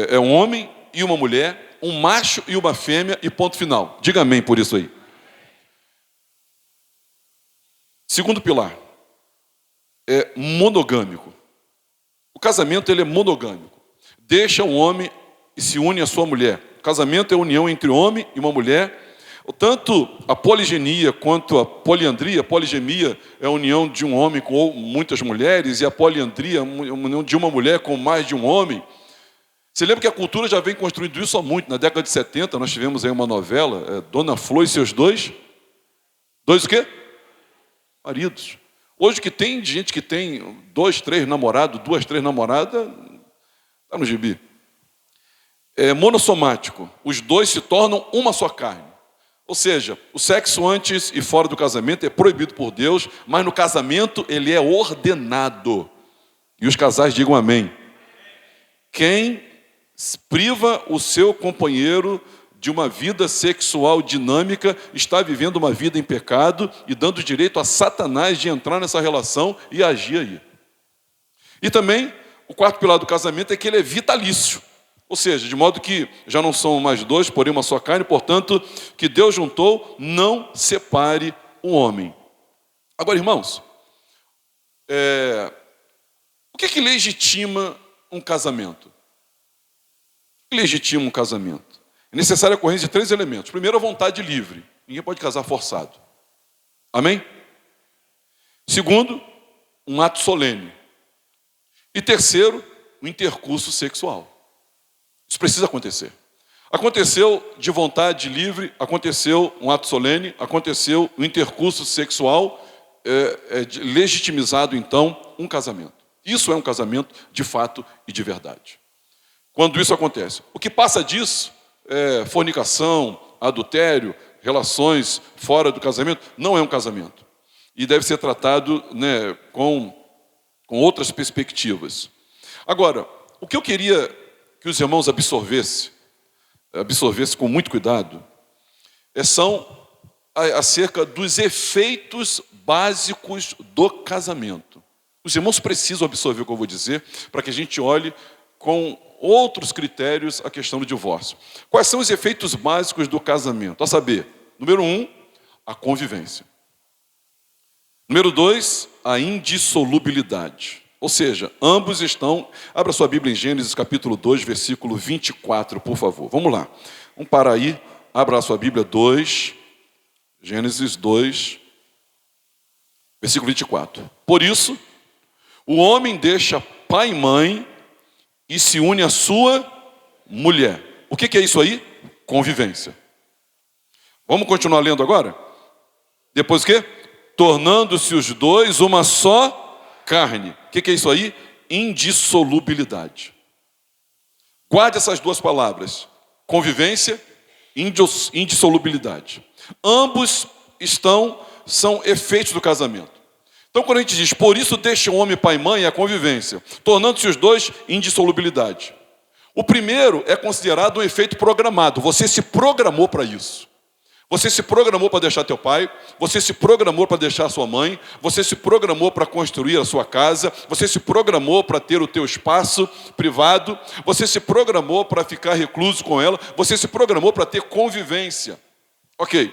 [SPEAKER 2] é um homem e uma mulher, um macho e uma fêmea e ponto final. Diga amém por isso aí. Segundo pilar é monogâmico. O casamento ele é monogâmico. Deixa um homem e se une à sua mulher. O casamento é a união entre homem e uma mulher. Tanto a poligenia quanto a poliandria, a poligemia é a união de um homem com muitas mulheres, e a poliandria é a união de uma mulher com mais de um homem. Você lembra que a cultura já vem construindo isso há muito. Na década de 70, nós tivemos aí uma novela, Dona Flor e seus dois o quê? Maridos. Hoje que tem gente que tem 2, 3 namorados, 2, 3 namoradas, está no gibi. É monossomático. Os dois se tornam uma só carne. Ou seja, o sexo antes e fora do casamento é proibido por Deus, mas no casamento ele é ordenado. E os casais digam amém. Quem priva o seu companheiro de uma vida sexual dinâmica está vivendo uma vida em pecado e dando direito a Satanás de entrar nessa relação e agir aí. E também, o quarto pilar do casamento é que ele é vitalício. Ou seja, de modo que já não são mais dois, porém uma só carne, portanto, que Deus juntou, não separe o homem. Agora, irmãos, o que legitima um casamento? O que legitima um casamento? É necessária a ocorrência de 3 elementos. Primeiro, a vontade livre. Ninguém pode casar forçado. Amém? Segundo, um ato solene. E terceiro, o intercurso sexual. Isso precisa acontecer. Aconteceu de vontade livre, aconteceu um ato solene, aconteceu o intercurso sexual, legitimizado então um casamento. Isso é um casamento de fato e de verdade. Quando isso acontece. O que passa disso, fornicação, adultério, relações fora do casamento, não é um casamento. E deve ser tratado, né, com outras perspectivas. Agora, o que eu queria que os irmãos absorvessem com muito cuidado, são acerca dos efeitos básicos do casamento. Os irmãos precisam absorver o que eu vou dizer, para que a gente olhe com outros critérios a questão do divórcio. Quais são os efeitos básicos do casamento? A saber, número 1, a convivência. Número 2, a indissolubilidade. Ou seja, ambos estão... Abra sua Bíblia em Gênesis capítulo 2, versículo 24, por favor. Vamos lá. Vamos parar aí. Abra a sua Bíblia 2, Gênesis 2, versículo 24. Por isso, o homem deixa pai e mãe e se une à sua mulher. O que é isso aí? Convivência. Vamos continuar lendo agora? Depois o quê? Tornando-se os dois uma só carne. O que é isso aí? Indissolubilidade. Guarde essas duas palavras. Convivência, indissolubilidade. Ambos são efeitos do casamento. Então, quando a gente diz, por isso deixa o homem pai e mãe, é a convivência. Tornando-se os dois, indissolubilidade. O primeiro é considerado um efeito programado. Você se programou para isso. Você se programou para deixar teu pai, você se programou para deixar sua mãe, você se programou para construir a sua casa, você se programou para ter o teu espaço privado, você se programou para ficar recluso com ela, você se programou para ter convivência. Ok.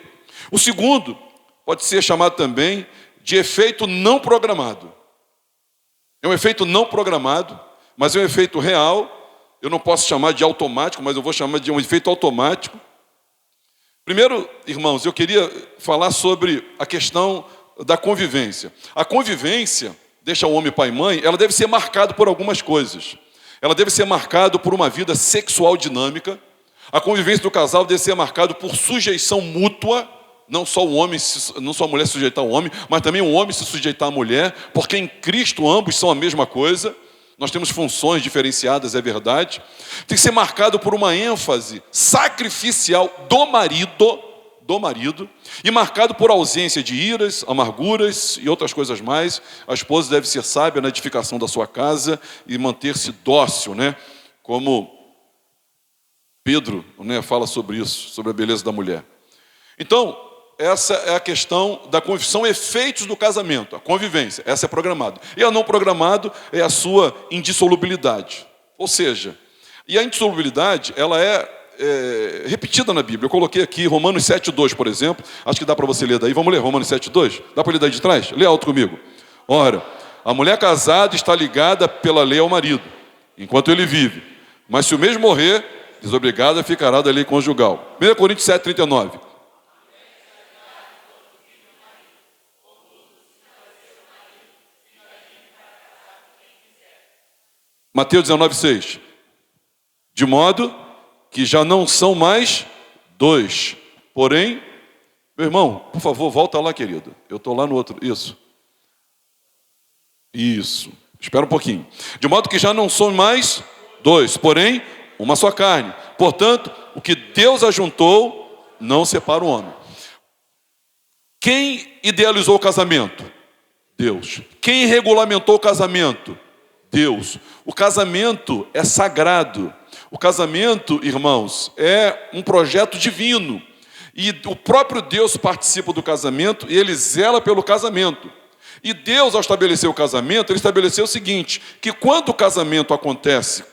[SPEAKER 2] O segundo pode ser chamado também de efeito não programado. É um efeito não programado, mas é um efeito real. Eu não posso chamar de automático, mas eu vou chamar de um efeito automático. Primeiro, irmãos, eu queria falar sobre a questão da convivência. A convivência, deixa o homem pai e mãe, ela deve ser marcada por algumas coisas. Ela deve ser marcada por uma vida sexual dinâmica. A convivência do casal deve ser marcada por sujeição mútua, não só a mulher se sujeitar ao homem, mas também o homem se sujeitar à mulher, porque em Cristo ambos são a mesma coisa. Nós temos funções diferenciadas, é verdade. Tem que ser marcado por uma ênfase sacrificial do marido, e marcado por ausência de iras, amarguras e outras coisas mais. A esposa deve ser sábia na edificação da sua casa e manter-se dócil, né? Como Pedro, né, fala sobre isso, sobre a beleza da mulher. Então, essa é a questão da convivência. São efeitos do casamento, a convivência. Essa é programado. E a não programado é a sua indissolubilidade. Ou seja, e a indissolubilidade, ela é repetida na Bíblia. Eu coloquei aqui Romanos 7,2, por exemplo. Acho que dá para você ler daí. Vamos ler Romanos 7,2? Dá para ler daí de trás? Lê alto comigo. Ora, a mulher casada está ligada pela lei ao marido, enquanto ele vive. Mas se o mesmo morrer, desobrigada ficará da lei conjugal. 1 Coríntios 7,39. Mateus 19,6. De modo que já não são mais dois. Porém, meu irmão, por favor, volta lá, querido. Eu estou lá no outro. Isso. Espera um pouquinho. De modo que já não são mais dois. Porém, uma só carne. Portanto, o que Deus ajuntou, não separa o homem. Quem idealizou o casamento? Deus. Quem regulamentou o casamento? Deus. O casamento é sagrado. O casamento, irmãos, é um projeto divino. E o próprio Deus participa do casamento e ele zela pelo casamento. E Deus, ao estabelecer o casamento, ele estabeleceu o seguinte, que quando o casamento acontece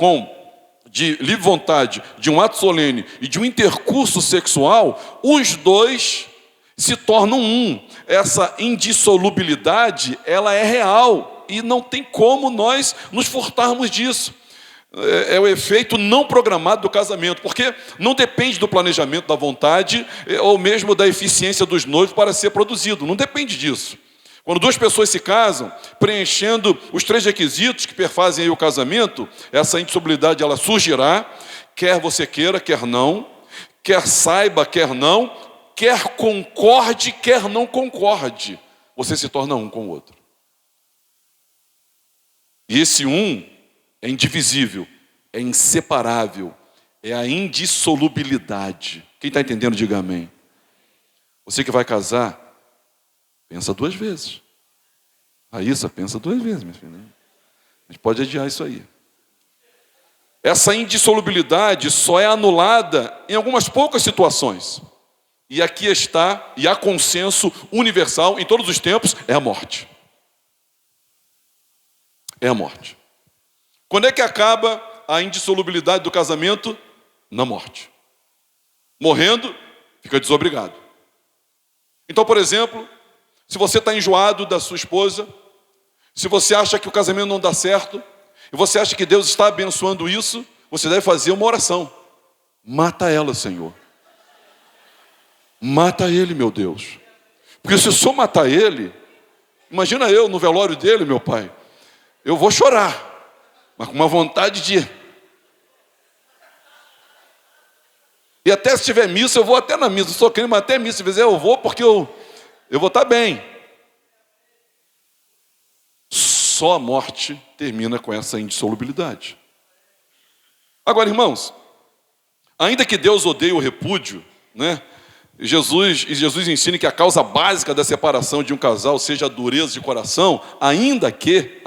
[SPEAKER 2] de livre vontade, de um ato solene e de um intercurso sexual, os dois se tornam um. Essa indissolubilidade, ela é real e não tem como nós nos furtarmos disso. É o efeito não programado do casamento, porque não depende do planejamento, da vontade, ou mesmo da eficiência dos noivos para ser produzido. Não depende disso. Quando duas pessoas se casam, preenchendo os 3 requisitos que perfazem aí o casamento, essa indissolubilidade ela surgirá, quer você queira, quer não, quer saiba, quer não, quer concorde, quer não concorde. Você se torna um com o outro. E esse um é indivisível, é inseparável, é a indissolubilidade. Quem está entendendo, diga amém. Você que vai casar, pensa 2 vezes. Raíssa, pensa 2 vezes, minha filha. A gente pode adiar isso aí. Essa indissolubilidade só é anulada em algumas poucas situações. E aqui está, e há consenso universal em todos os tempos, é a morte. É a morte. Quando é que acaba a indissolubilidade do casamento? Na morte. Morrendo, fica desobrigado. Então, por exemplo, se você está enjoado da sua esposa, se você acha que o casamento não dá certo, e você acha que Deus está abençoando isso, você deve fazer uma oração. Mata ela, Senhor. Mata ele, meu Deus. Porque se eu só matar ele, imagina eu no velório dele, meu pai, eu vou chorar. Mas com uma vontade de... E até se tiver missa, eu vou até na missa. Eu sou crente, mas até missa, se fizer, eu vou porque eu vou estar bem. Só a morte termina com essa indissolubilidade. Agora, irmãos, ainda que Deus odeie o repúdio, né? Jesus ensina que a causa básica da separação de um casal seja a dureza de coração, ainda que,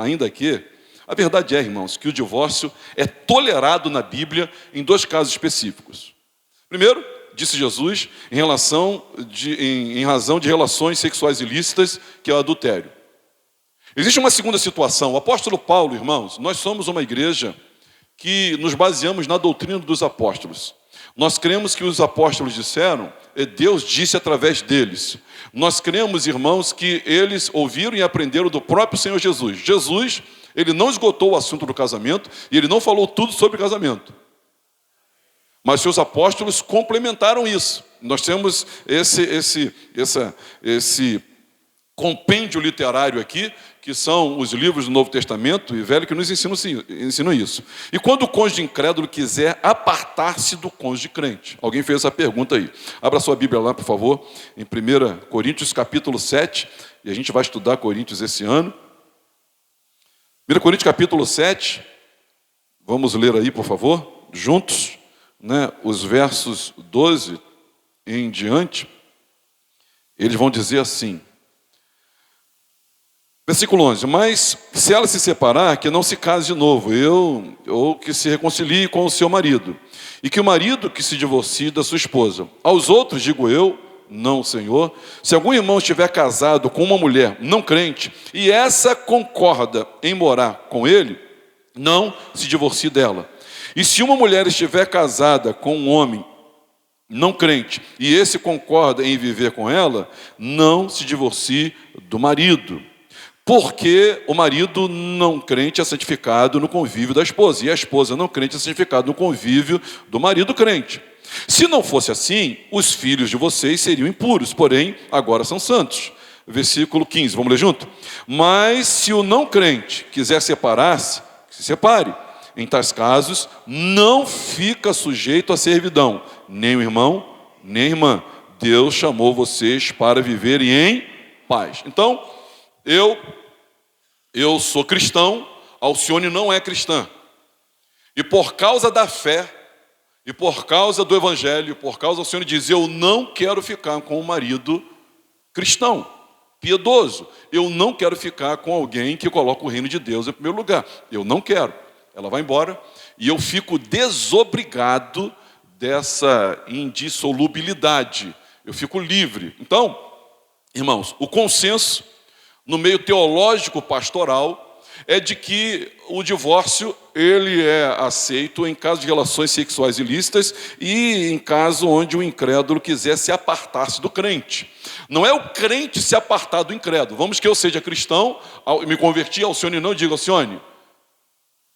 [SPEAKER 2] a verdade é, irmãos, que o divórcio é tolerado na Bíblia em 2 casos específicos. Primeiro, disse Jesus, em razão de relações sexuais ilícitas, que é o adultério. Existe uma segunda situação. O apóstolo Paulo, irmãos, nós somos uma igreja que nos baseamos na doutrina dos apóstolos. Nós cremos que os apóstolos disseram, Deus disse através deles. Nós cremos, irmãos, que eles ouviram e aprenderam do próprio Senhor Jesus. Jesus, ele não esgotou o assunto do casamento e ele não falou tudo sobre casamento. Mas seus apóstolos complementaram isso. Nós temos esse compêndio literário aqui, que são os livros do Novo Testamento e Velho, que nos ensinam isso. E quando o cônjuge incrédulo quiser apartar-se do cônjuge crente? Alguém fez essa pergunta aí. Abra sua Bíblia lá, por favor, em 1 Coríntios capítulo 7, e a gente vai estudar Coríntios esse ano. 1 Coríntios capítulo 7, vamos ler aí, por favor, juntos, né, os versos 12 em diante. Eles vão dizer assim, versículo 11, mas se ela se separar, que não se case de novo, ou que se reconcilie com o seu marido, e que o marido que se divorcie da sua esposa. Aos outros, digo eu, não, Senhor, se algum irmão estiver casado com uma mulher não crente, e essa concorda em morar com ele, não se divorcie dela. E se uma mulher estiver casada com um homem não crente, e esse concorda em viver com ela, não se divorcie do marido. Porque o marido não crente é santificado no convívio da esposa, e a esposa não crente é santificada no convívio do marido crente. Se não fosse assim, os filhos de vocês seriam impuros, porém, agora são santos. Versículo 15, vamos ler junto? Mas se o não crente quiser separar-se, que se separe. Em tais casos, não fica sujeito à servidão, nem o irmão, nem a irmã. Deus chamou vocês para viverem em paz. Então, eu sou cristão, Alcione não é cristã. E por causa da fé, e por causa do evangelho, por causa do Alcione diz, eu não quero ficar com o marido cristão, piedoso. Eu não quero ficar com alguém que coloca o reino de Deus em primeiro lugar. Eu não quero. Ela vai embora e eu fico desobrigado dessa indissolubilidade. Eu fico livre. Então, irmãos, o consenso no meio teológico pastoral é de que o divórcio ele é aceito em caso de relações sexuais ilícitas e em caso onde o incrédulo quiser se apartar-se do crente. Não é o crente se apartar do incrédulo. Vamos que eu seja cristão, me converti, Alcione não, diga, Alcione,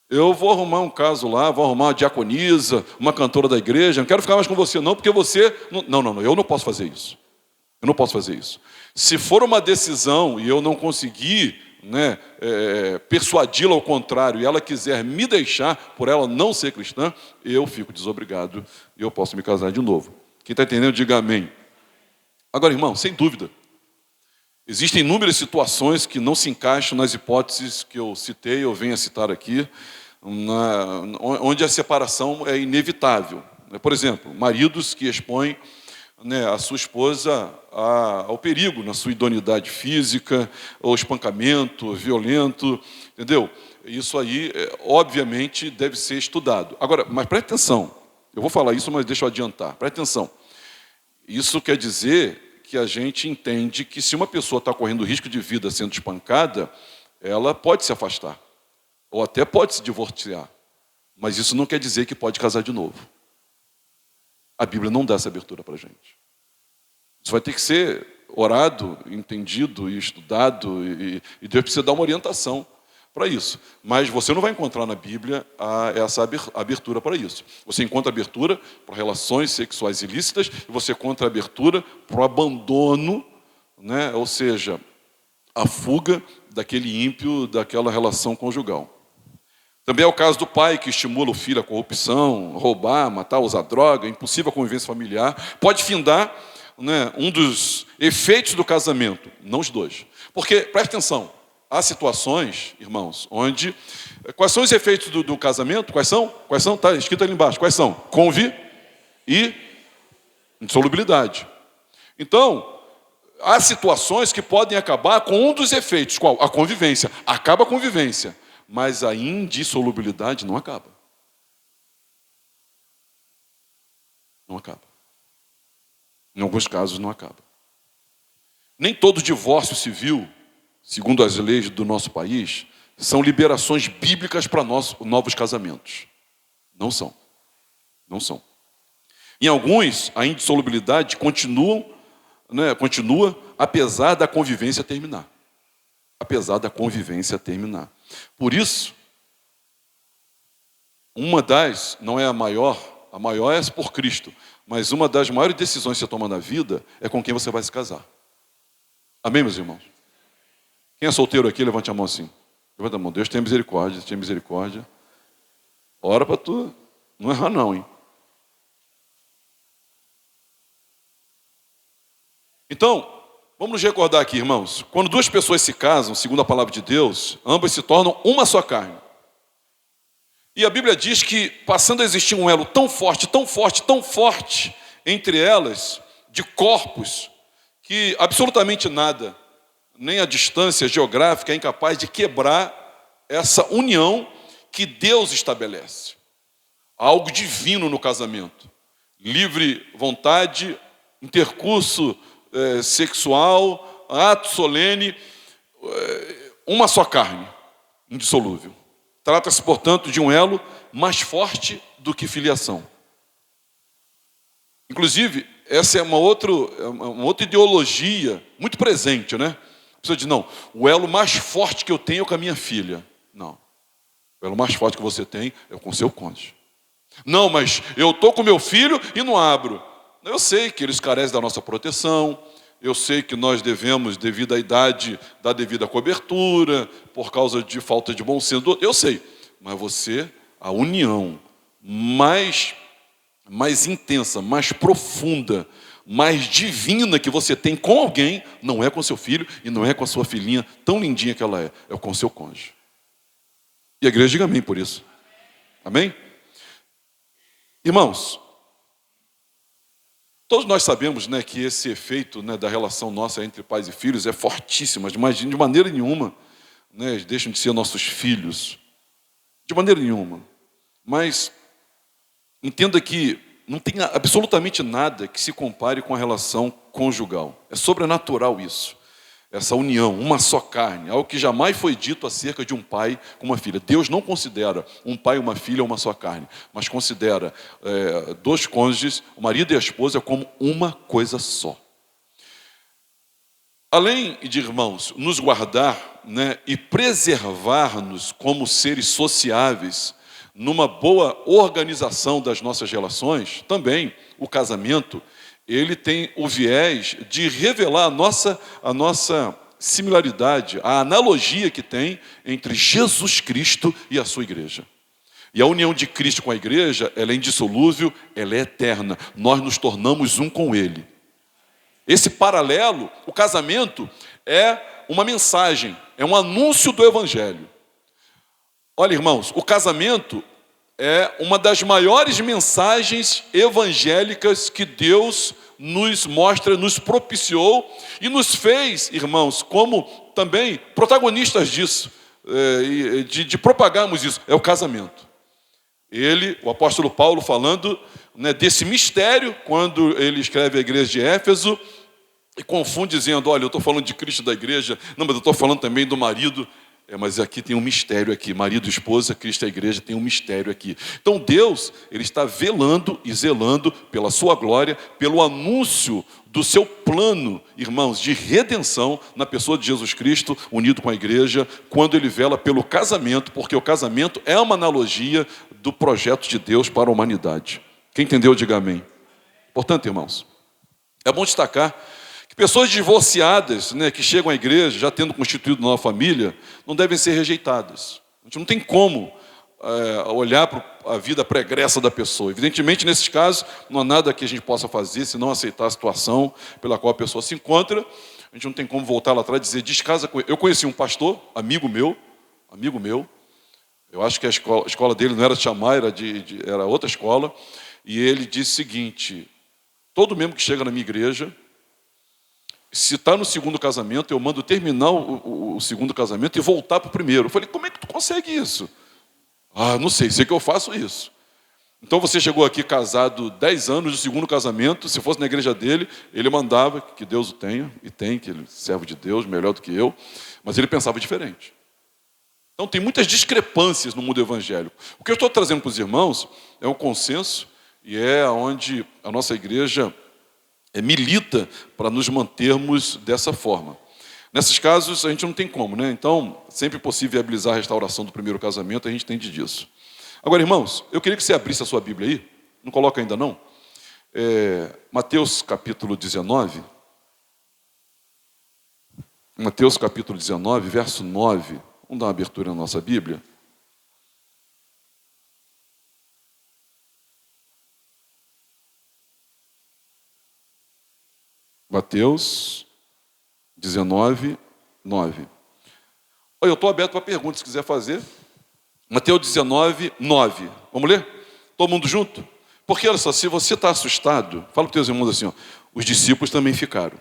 [SPEAKER 2] eu vou arrumar um caso lá, vou arrumar uma diaconisa, uma cantora da igreja, não quero ficar mais com você não, porque você... Não, eu não posso fazer isso. Eu não posso fazer isso. Se for uma decisão e eu não conseguir persuadi-la ao contrário e ela quiser me deixar por ela não ser cristã, eu fico desobrigado e eu posso me casar de novo. Quem está entendendo, diga amém. Agora, irmão, sem dúvida, existem inúmeras situações que não se encaixam nas hipóteses que eu citei, eu venho a citar aqui, onde a separação é inevitável. Por exemplo, maridos que expõem a sua esposa ao perigo na sua idoneidade física, ao espancamento violento, entendeu? Isso aí, obviamente, deve ser estudado. Agora, mas preste atenção, eu vou falar isso, mas deixa eu adiantar. Preste atenção. Isso quer dizer que a gente entende que se uma pessoa está correndo risco de vida sendo espancada, ela pode se afastar, ou até pode se divorciar, mas isso não quer dizer que pode casar de novo. A Bíblia não dá essa abertura para a gente. Isso vai ter que ser orado, entendido e estudado, e Deus precisa dar uma orientação para isso. Mas você não vai encontrar na Bíblia essa abertura para isso. Você encontra abertura para relações sexuais ilícitas, e você encontra abertura para o abandono, ou seja, a fuga daquele ímpio, daquela relação conjugal. Também é o caso do pai que estimula o filho à corrupção, roubar, matar, usar droga, impossível convivência familiar. Pode findar um dos efeitos do casamento, não os dois. Porque, presta atenção, há situações, irmãos, onde... Quais são os efeitos do casamento? Quais são? Está escrito ali embaixo. Quais são? e insolubilidade. Então, há situações que podem acabar com um dos efeitos. Qual? A convivência. Acaba a convivência. Mas a indissolubilidade não acaba. Não acaba. Em alguns casos não acaba. Nem todo divórcio civil, segundo as leis do nosso país, são liberações bíblicas para novos casamentos. Não são. Não são. Em alguns, a indissolubilidade continua apesar da convivência terminar. Apesar da convivência terminar. Por isso, uma das, não é a maior é por Cristo, mas uma das maiores decisões que você toma na vida é com quem você vai se casar. Amém, meus irmãos? Quem é solteiro aqui, levante a mão assim. Levanta a mão. Deus tem misericórdia, tem misericórdia. Ora para tu não errar não, hein? Então, vamos nos recordar aqui, irmãos. Quando duas pessoas se casam, segundo a palavra de Deus, ambas se tornam uma só carne. E a Bíblia diz que, passando a existir um elo tão forte, tão forte, tão forte entre elas, de corpos, que absolutamente nada, nem a distância geográfica é incapaz de quebrar essa união que Deus estabelece. Há algo divino no casamento. Livre vontade, intercurso sexual, ato solene, uma só carne, indissolúvel. Trata-se, portanto, de um elo mais forte do que filiação. Inclusive, essa é uma outra ideologia muito presente, né? A pessoa diz, não, o elo mais forte que eu tenho é com a minha filha. Não. O elo mais forte que você tem é com o seu cônjuge. Não, mas eu estou com meu filho e não abro. Eu sei que eles carecem da nossa proteção, eu sei que nós devemos, devido à idade, dar devida cobertura, por causa de falta de bom senso, eu sei. Mas você, a união mais intensa, mais profunda, mais divina que você tem com alguém, não é com seu filho e não é com a sua filhinha, tão lindinha que ela é com o seu cônjuge. E a igreja diga amém por isso. Amém? Irmãos, Todos nós sabemos, né, que esse efeito, né, da relação nossa entre pais e filhos é fortíssimo, mas de maneira nenhuma, né, eles deixam de ser nossos filhos. De maneira nenhuma. Mas entenda que não tem absolutamente nada que se compare com a relação conjugal. É sobrenatural isso. Essa união, uma só carne, algo que jamais foi dito acerca de um pai com uma filha. Deus não considera um pai e uma filha uma só carne, mas considera dois cônjuges, o marido e a esposa, como uma coisa só. Além de, irmãos, nos guardar, né, e preservar-nos como seres sociáveis, numa boa organização das nossas relações, também o casamento, ele tem o viés de revelar a nossa similaridade, a analogia que tem entre Jesus Cristo e a sua igreja. E a união de Cristo com a igreja, ela é indissolúvel, ela é eterna. Nós nos tornamos um com Ele. Esse paralelo, o casamento, é uma mensagem, é um anúncio do Evangelho. Olha, irmãos, o casamento é uma das maiores mensagens evangélicas que Deus nos mostra, nos propiciou e nos fez, irmãos, como também protagonistas disso, de propagarmos isso, é o casamento. O apóstolo Paulo, falando, né, desse mistério, quando ele escreve à igreja de Éfeso, e confunde dizendo, olha, eu estou falando de Cristo da igreja, não, mas eu estou falando também do marido. Mas aqui tem um mistério aqui, marido e esposa, Cristo e a igreja, tem um mistério aqui. Então Deus, Ele está velando e zelando pela sua glória, pelo anúncio do seu plano, irmãos, de redenção na pessoa de Jesus Cristo, unido com a igreja, quando Ele vela pelo casamento, porque o casamento é uma analogia do projeto de Deus para a humanidade. Quem entendeu, diga amém. Portanto, irmãos, é bom destacar que pessoas divorciadas, né, que chegam à igreja, já tendo constituído nova família, não devem ser rejeitadas. A gente não tem como olhar para a vida pregressa da pessoa. Evidentemente, nesses casos, não há nada que a gente possa fazer, se não aceitar a situação pela qual a pessoa se encontra. A gente não tem como voltar lá atrás e dizer, descasa com ele. Eu conheci um pastor, amigo meu, eu acho que a escola dele não era de Chamar, era outra escola, e ele disse o seguinte, todo membro que chega na minha igreja, se está no segundo casamento, eu mando terminar o segundo casamento e voltar para o primeiro. Eu falei, como é que tu consegue isso? Não sei que eu faço isso. Então você chegou aqui casado 10 anos do segundo casamento, se fosse na igreja dele, ele mandava, que Deus o tenha, e tem, que ele é servo de Deus, melhor do que eu, mas ele pensava diferente. Então tem muitas discrepâncias no mundo evangélico. O que eu estou trazendo para os irmãos é um consenso, e é onde a nossa igreja milita para nos mantermos dessa forma. Nesses casos, a gente não tem como, né? Então, sempre possível viabilizar a restauração do primeiro casamento, a gente entende disso. Agora, irmãos, eu queria que você abrisse a sua Bíblia aí, não coloca ainda não, Mateus capítulo 19, Mateus capítulo 19, verso 9, vamos dar uma abertura na nossa Bíblia. Mateus 19, 9. Olha, eu estou aberto para perguntas, se quiser fazer. Mateus 19, 9. Vamos ler? Todo mundo junto? Porque, olha só, se você está assustado, fala para os teus irmãos assim, ó, os discípulos também ficaram.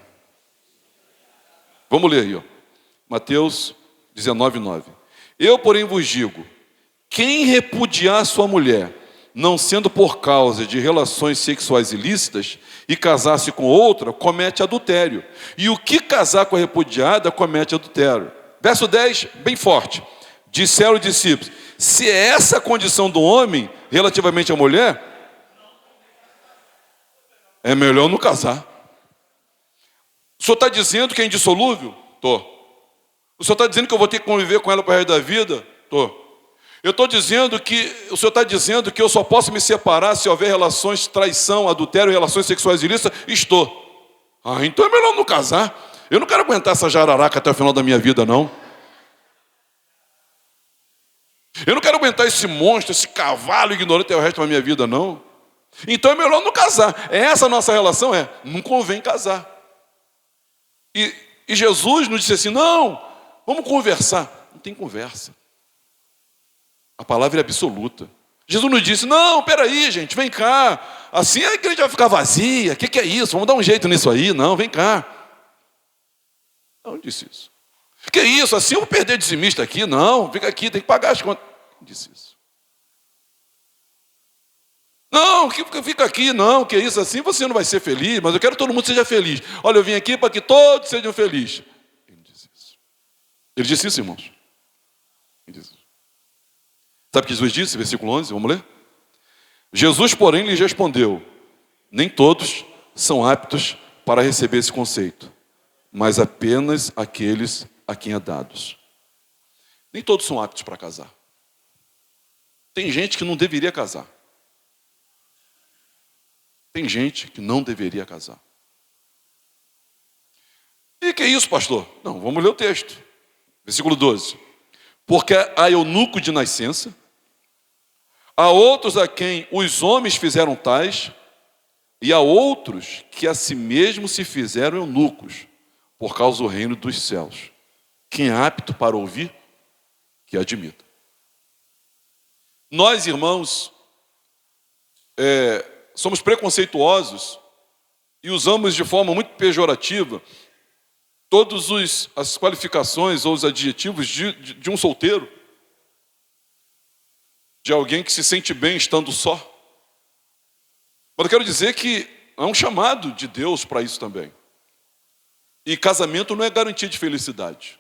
[SPEAKER 2] Vamos ler aí, ó. Mateus 19, 9. Eu, porém, vos digo, quem repudiar sua mulher, não sendo por causa de relações sexuais ilícitas, e casar-se com outra, comete adultério. E o que casar com a repudiada, comete adultério. Verso 10, bem forte. Disseram os discípulos, se é essa a condição do homem, relativamente à mulher, é melhor não casar. O senhor está dizendo que é indissolúvel? Estou. O senhor está dizendo que eu vou ter que conviver com ela para o resto da vida? Estou. Eu estou dizendo que, o senhor está dizendo que eu só posso me separar se houver relações, traição, adultério, relações sexuais ilícitas? Estou. Então é melhor não casar. Eu não quero aguentar essa jararaca até o final da minha vida, não. Eu não quero aguentar esse monstro, esse cavalo ignorante até o resto da minha vida, não. Então é melhor não casar. Essa a nossa relação não convém casar. E Jesus nos disse assim, não, vamos conversar. Não tem conversa. A palavra é absoluta. Jesus não disse, não, peraí, gente, vem cá. Assim a igreja vai ficar vazia. O que é isso? Vamos dar um jeito nisso aí. Não, vem cá. Não disse isso. Que isso? Assim eu vou perder dizimista aqui? Não, fica aqui, tem que pagar as contas. Não disse isso. Não, fica aqui, não, que isso? Assim você não vai ser feliz, mas eu quero que todo mundo seja feliz. Olha, eu vim aqui para que todos sejam felizes. Ele disse isso. Ele disse isso, irmãos. Ele disse isso. Sabe o que Jesus disse? Versículo 11, vamos ler? Jesus, porém, lhes respondeu, nem todos são aptos para receber esse conceito, mas apenas aqueles a quem é dados. Nem todos são aptos para casar. Tem gente que não deveria casar. Tem gente que não deveria casar. E que é isso, pastor? Não, vamos ler o texto. Versículo 12. Porque há eunuco de nascença, há outros a quem os homens fizeram tais, e há outros que a si mesmos se fizeram eunucos, por causa do reino dos céus. Quem é apto para ouvir, que admita. Nós, irmãos, somos preconceituosos e usamos de forma muito pejorativa todas as qualificações ou os adjetivos de um solteiro, de alguém que se sente bem estando só. Mas eu quero dizer que há um chamado de Deus para isso também. E casamento não é garantia de felicidade.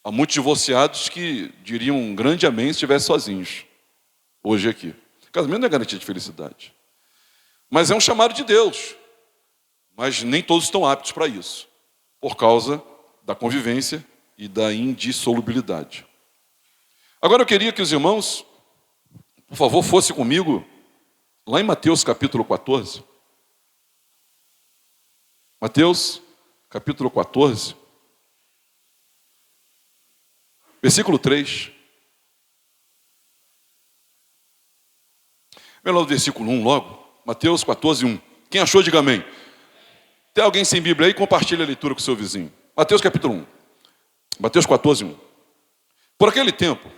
[SPEAKER 2] Há muitos divorciados que diriam um grande amém se estivessem sozinhos, hoje aqui. Casamento não é garantia de felicidade. Mas é um chamado de Deus. Mas nem todos estão aptos para isso, por causa da convivência e da indissolubilidade. Agora eu queria que os irmãos, por favor, fossem comigo lá em Mateus capítulo 14. Mateus capítulo 14, versículo 3. Vem lá o versículo 1 logo. Mateus 14, 1. Quem achou, diga amém. Tem alguém sem Bíblia aí? Compartilha a leitura com o seu vizinho. Mateus capítulo 1. Mateus 14, 1. Por aquele tempo,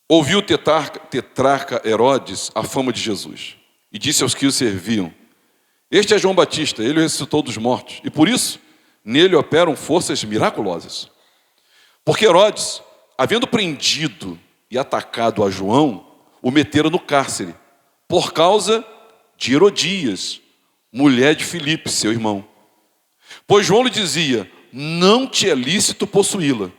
[SPEAKER 2] ouviu o tetrarca Herodes a fama de Jesus e disse aos que o serviam, este é João Batista, ele o ressuscitou dos mortos, e por isso nele operam forças miraculosas. Porque Herodes, havendo prendido e atacado a João, o meteram no cárcere, por causa de Herodias, mulher de Filipe, seu irmão. Pois João lhe dizia, não te é lícito possuí-la.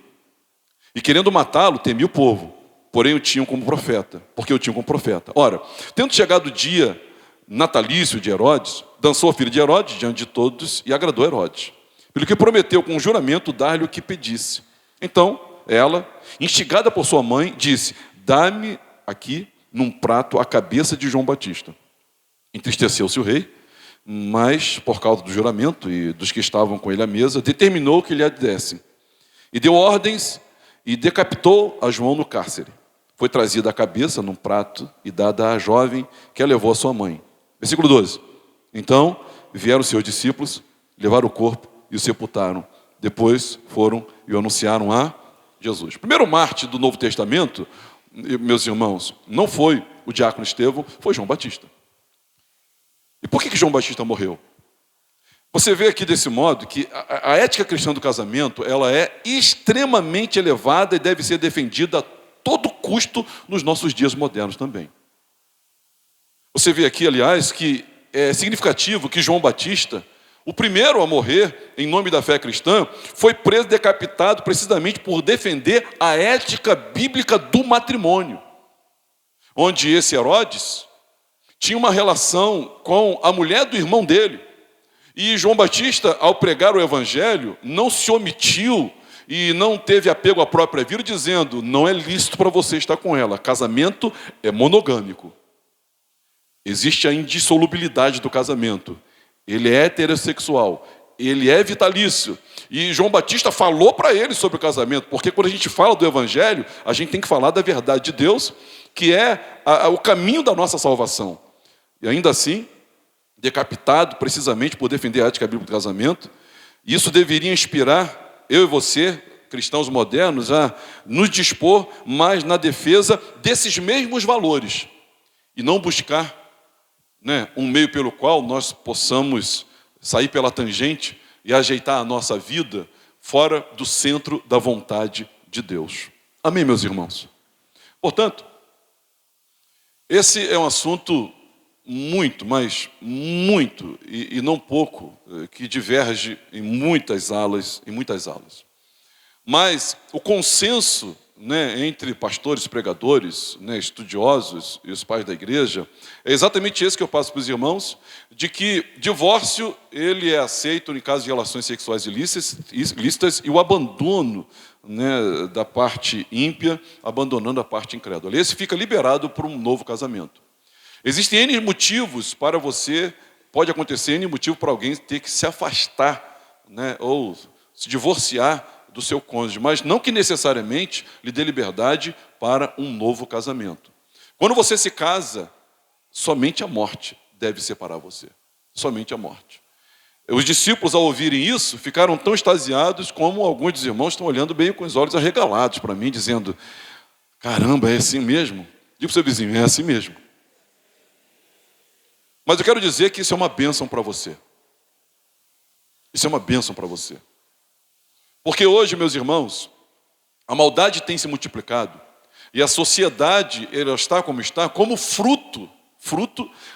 [SPEAKER 2] E querendo matá-lo, temia o povo, porém o tinham como profeta, porque o tinham como profeta. Ora, tendo chegado o dia natalício de Herodes, dançou a filha de Herodes diante de todos e agradou Herodes, pelo que prometeu com juramento dar-lhe o que pedisse. Então, ela, instigada por sua mãe, disse, dá-me aqui num prato a cabeça de João Batista. Entristeceu-se o rei, mas por causa do juramento e dos que estavam com ele à mesa, determinou que lhe a dessem. E deu ordens e decapitou a João no cárcere. Foi trazida a cabeça num prato e dada à jovem que a levou à sua mãe. Versículo 12. Então vieram os seus discípulos, levaram o corpo e o sepultaram. Depois foram e o anunciaram a Jesus. O primeiro mártir do Novo Testamento, meus irmãos, não foi o diácono Estevão, foi João Batista. E por que João Batista morreu? Você vê aqui desse modo que a ética cristã do casamento, ela é extremamente elevada e deve ser defendida a todo custo nos nossos dias modernos também. Você vê aqui, aliás, que é significativo que João Batista, o primeiro a morrer em nome da fé cristã, foi preso e decapitado precisamente por defender a ética bíblica do matrimônio, onde esse Herodes tinha uma relação com a mulher do irmão dele. E João Batista, ao pregar o evangelho, não se omitiu e não teve apego à própria vida, dizendo, não é lícito para você estar com ela. Casamento é monogâmico. Existe a indissolubilidade do casamento. Ele é heterossexual, ele é vitalício. E João Batista falou para ele sobre o casamento, porque quando a gente fala do evangelho, a gente tem que falar da verdade de Deus, que é o caminho da nossa salvação. E ainda assim, decapitado precisamente por defender a ética bíblica do casamento, isso deveria inspirar eu e você cristãos modernos, a nos dispor mais na defesa desses mesmos valores e não buscar, né, um meio pelo qual nós possamos sair pela tangente e ajeitar a nossa vida fora do centro da vontade de Deus. Amém, meus irmãos? Portanto, esse é um assunto muito, mas muito, e não pouco, que diverge em muitas alas, Mas o consenso, né, entre pastores, pregadores, né, estudiosos e os pais da igreja, é exatamente esse que eu passo para os irmãos, de que divórcio ele é aceito em caso de relações sexuais ilícitas e o abandono, né, da parte ímpia, abandonando a parte incrédula. Esse fica liberado para um novo casamento. Existem N motivos para você, pode acontecer N motivo para alguém ter que se afastar, né, ou se divorciar do seu cônjuge, mas não que necessariamente lhe dê liberdade para um novo casamento. Quando você se casa, somente a morte deve separar você. Somente a morte. Os discípulos, ao ouvirem isso, ficaram tão extasiados como alguns dos irmãos estão olhando bem com os olhos arregalados para mim, dizendo: caramba, é assim mesmo? Diga para o seu vizinho, é assim mesmo. Mas eu quero dizer que isso é uma bênção para você. Isso é uma bênção para você. Porque hoje, meus irmãos, a maldade tem se multiplicado e a sociedade ela está como fruto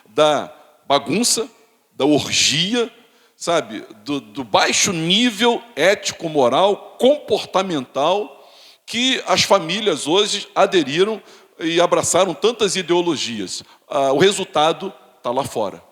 [SPEAKER 2] da bagunça, da orgia, sabe, do baixo nível ético, moral, comportamental que as famílias hoje aderiram e abraçaram tantas ideologias. O resultado está lá fora.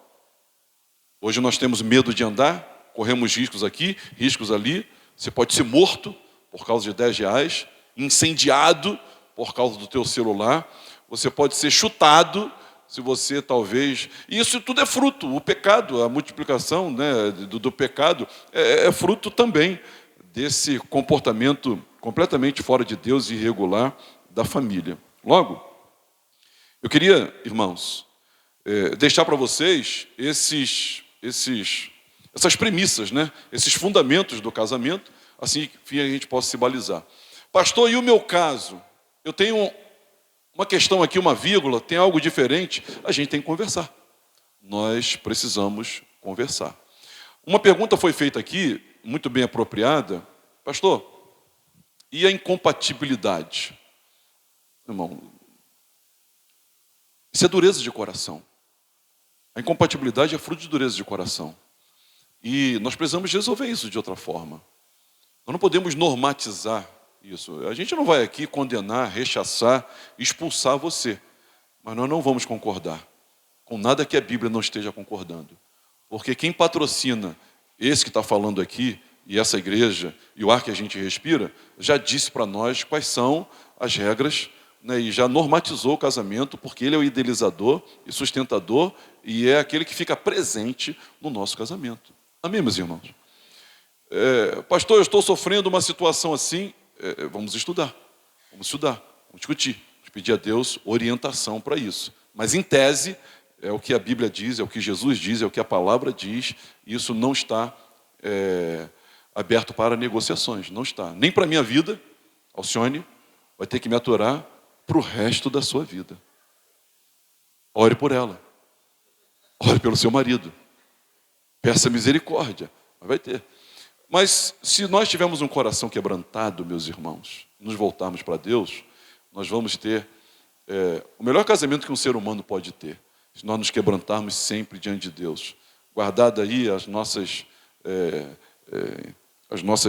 [SPEAKER 2] Hoje nós temos medo de andar, corremos riscos aqui, riscos ali. Você pode ser morto por causa de R$10, incendiado por causa do teu celular. Você pode ser chutado se você talvez... Isso tudo é fruto, o pecado, a multiplicação, né, do pecado é fruto também desse comportamento completamente fora de Deus e irregular da família. Logo, eu queria, irmãos, deixar para vocês essas premissas, né? Esses fundamentos do casamento, assim que a gente possa se balizar. Pastor, e o meu caso? Eu tenho uma questão aqui, uma vírgula, tem algo diferente, a gente tem que conversar. Nós precisamos conversar. Uma pergunta foi feita aqui, muito bem apropriada. Pastor, e a incompatibilidade? Irmão, isso é dureza de coração. A incompatibilidade é fruto de dureza de coração. E nós precisamos resolver isso de outra forma. Nós não podemos normatizar isso. A gente não vai aqui condenar, rechaçar, expulsar você. Mas nós não vamos concordar com nada que a Bíblia não esteja concordando. Porque quem patrocina esse que está falando aqui, e essa igreja, e o ar que a gente respira, já disse para nós quais são as regras, né, e já normatizou o casamento, porque ele é o idealizador e sustentador, e é aquele que fica presente no nosso casamento. Amém, meus irmãos? Pastor, eu estou sofrendo uma situação assim. Vamos estudar, vamos discutir, vamos pedir a Deus orientação para isso. Mas, em tese, é o que a Bíblia diz, é o que Jesus diz, é o que a palavra diz, e isso não está aberto para negociações, não está. Nem para a minha vida, Alcione vai ter que me aturar para o resto da sua vida. Ore por ela, ore pelo seu marido. Peça misericórdia, mas vai ter. Mas se nós tivermos um coração quebrantado, meus irmãos, nos voltarmos para Deus, nós vamos ter o melhor casamento que um ser humano pode ter. Se nós nos quebrantarmos sempre diante de Deus. Guardado aí as nossas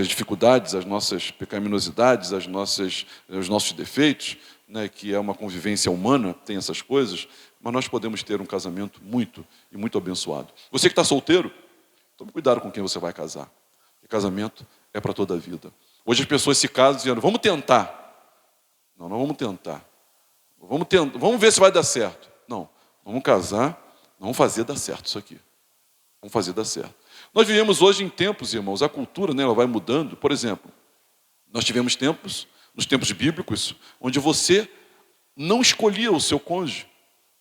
[SPEAKER 2] dificuldades, as nossas pecaminosidades, os nossos defeitos, né, que é uma convivência humana, tem essas coisas, mas nós podemos ter um casamento muito e muito abençoado. Você que está solteiro, tome cuidado com quem você vai casar. O casamento é para toda a vida. Hoje as pessoas se casam dizendo, vamos tentar. Não vamos tentar. Vamos ver se vai dar certo. Não, vamos casar, vamos fazer dar certo isso aqui. Vamos fazer dar certo. Nós vivemos hoje em tempos, irmãos, a cultura, né, ela vai mudando. Por exemplo, nós tivemos tempos, nos tempos bíblicos, onde você não escolhia o seu cônjuge.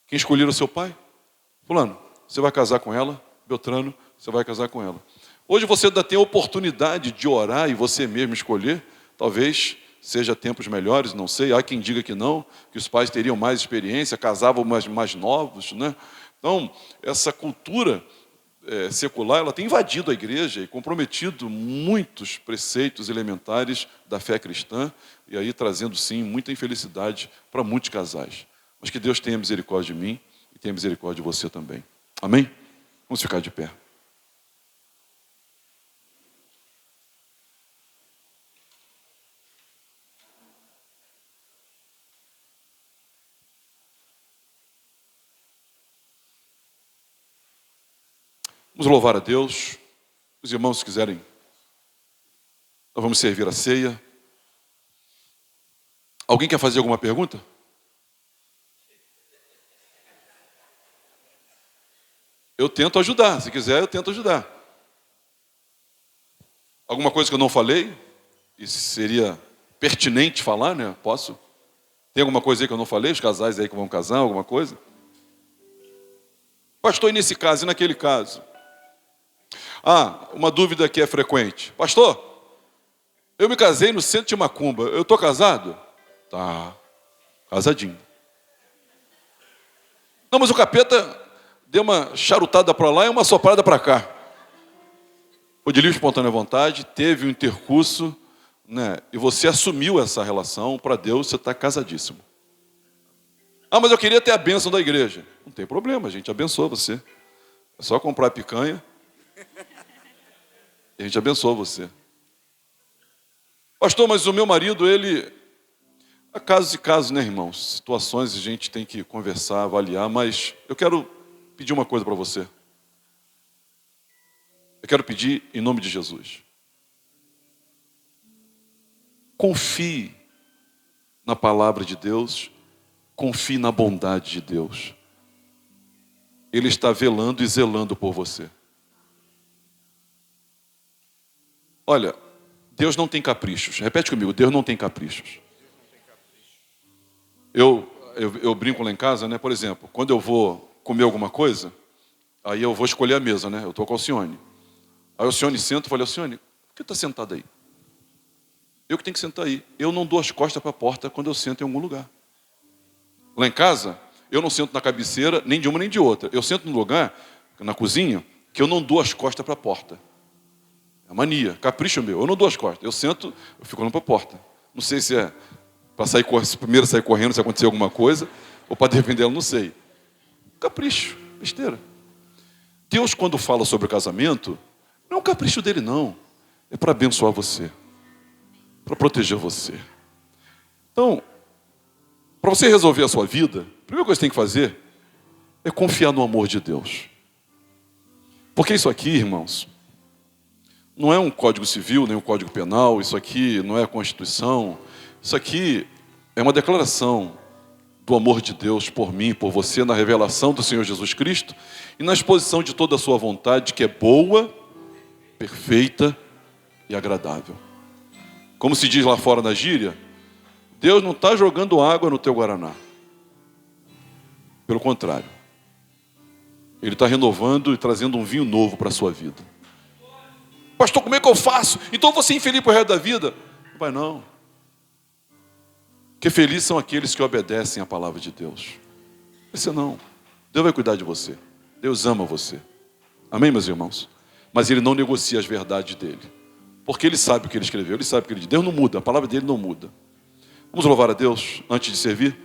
[SPEAKER 2] Quem escolhia era o seu pai. Fulano, você vai casar com ela. Beltrano, você vai casar com ela. Hoje você ainda tem a oportunidade de orar e você mesmo escolher. Talvez seja tempos melhores, não sei. Há quem diga que não, que os pais teriam mais experiência, casavam mais novos, né? Então, essa cultura secular, ela tem invadido a igreja e comprometido muitos preceitos elementares da fé cristã, e aí trazendo, sim, muita infelicidade para muitos casais. Mas que Deus tenha misericórdia de mim e tenha misericórdia de você também. Amém? Vamos ficar de pé. Vamos louvar a Deus. Os irmãos, se quiserem, nós vamos servir a ceia. Alguém quer fazer alguma pergunta? Eu tento ajudar. Se quiser, eu tento ajudar. Alguma coisa que eu não falei? E seria pertinente falar, né? Posso? Tem alguma coisa aí que eu não falei? Os casais aí que vão casar, alguma coisa? Pastor, e nesse caso e naquele caso? Uma dúvida que é frequente. Pastor, eu me casei no centro de Macumba. Eu estou casado? Tá, casadinho. Não, mas o capeta deu uma charutada para lá e uma soprada para cá. Foi de livre espontânea vontade, teve um intercurso, né? E você assumiu essa relação, para Deus você está casadíssimo. Mas eu queria ter a bênção da igreja. Não tem problema, a gente abençoa você. É só comprar picanha e a gente abençoa você. Pastor, mas o meu marido, ele... Há casos e casos, né, irmãos? Situações a gente tem que conversar, avaliar, mas eu quero pedir uma coisa para você. Eu quero pedir em nome de Jesus. Confie na palavra de Deus, confie na bondade de Deus. Ele está velando e zelando por você. Olha, Deus não tem caprichos. Repete comigo, Deus não tem caprichos. Eu brinco lá em casa, né? Por exemplo, quando eu vou comer alguma coisa, aí eu vou escolher a mesa, né? Eu estou com a Alcione. Aí o Alcione senta e fala, Alcione, por que está sentado aí? Eu que tenho que sentar aí. Eu não dou as costas para a porta quando eu sento em algum lugar. Lá em casa, eu não sento na cabeceira, nem de uma nem de outra. Eu sento num lugar, na cozinha, que eu não dou as costas para a porta. É mania, capricho meu. Eu não dou as costas. Eu sento, eu fico olhando para a porta. Não sei se é para sair primeiro sair correndo se acontecer alguma coisa, ou para defender ela, não sei. Capricho, besteira. Deus, quando fala sobre o casamento, não é um capricho dele, não. É para abençoar você. Para proteger você. Então, para você resolver a sua vida, a primeira coisa que você tem que fazer é confiar no amor de Deus. Porque isso aqui, irmãos, não é um código civil, nem um código penal, isso aqui não é a Constituição, isso aqui é uma declaração do amor de Deus por mim, por você, na revelação do Senhor Jesus Cristo e na exposição de toda a sua vontade, que é boa, perfeita e agradável. Como se diz lá fora na gíria, Deus não está jogando água no teu guaraná. Pelo contrário. Ele está renovando e trazendo um vinho novo para a sua vida. Pastor, como é que eu faço? Então eu vou ser infeliz para o resto da vida? Não vai não. Porque felizes são aqueles que obedecem à palavra de Deus. Esse não. Deus vai cuidar de você. Deus ama você. Amém, meus irmãos? Mas Ele não negocia as verdades dEle. Porque Ele sabe o que Ele escreveu. Ele sabe o que Ele diz. Deus não muda. A palavra dEle não muda. Vamos louvar a Deus antes de servir?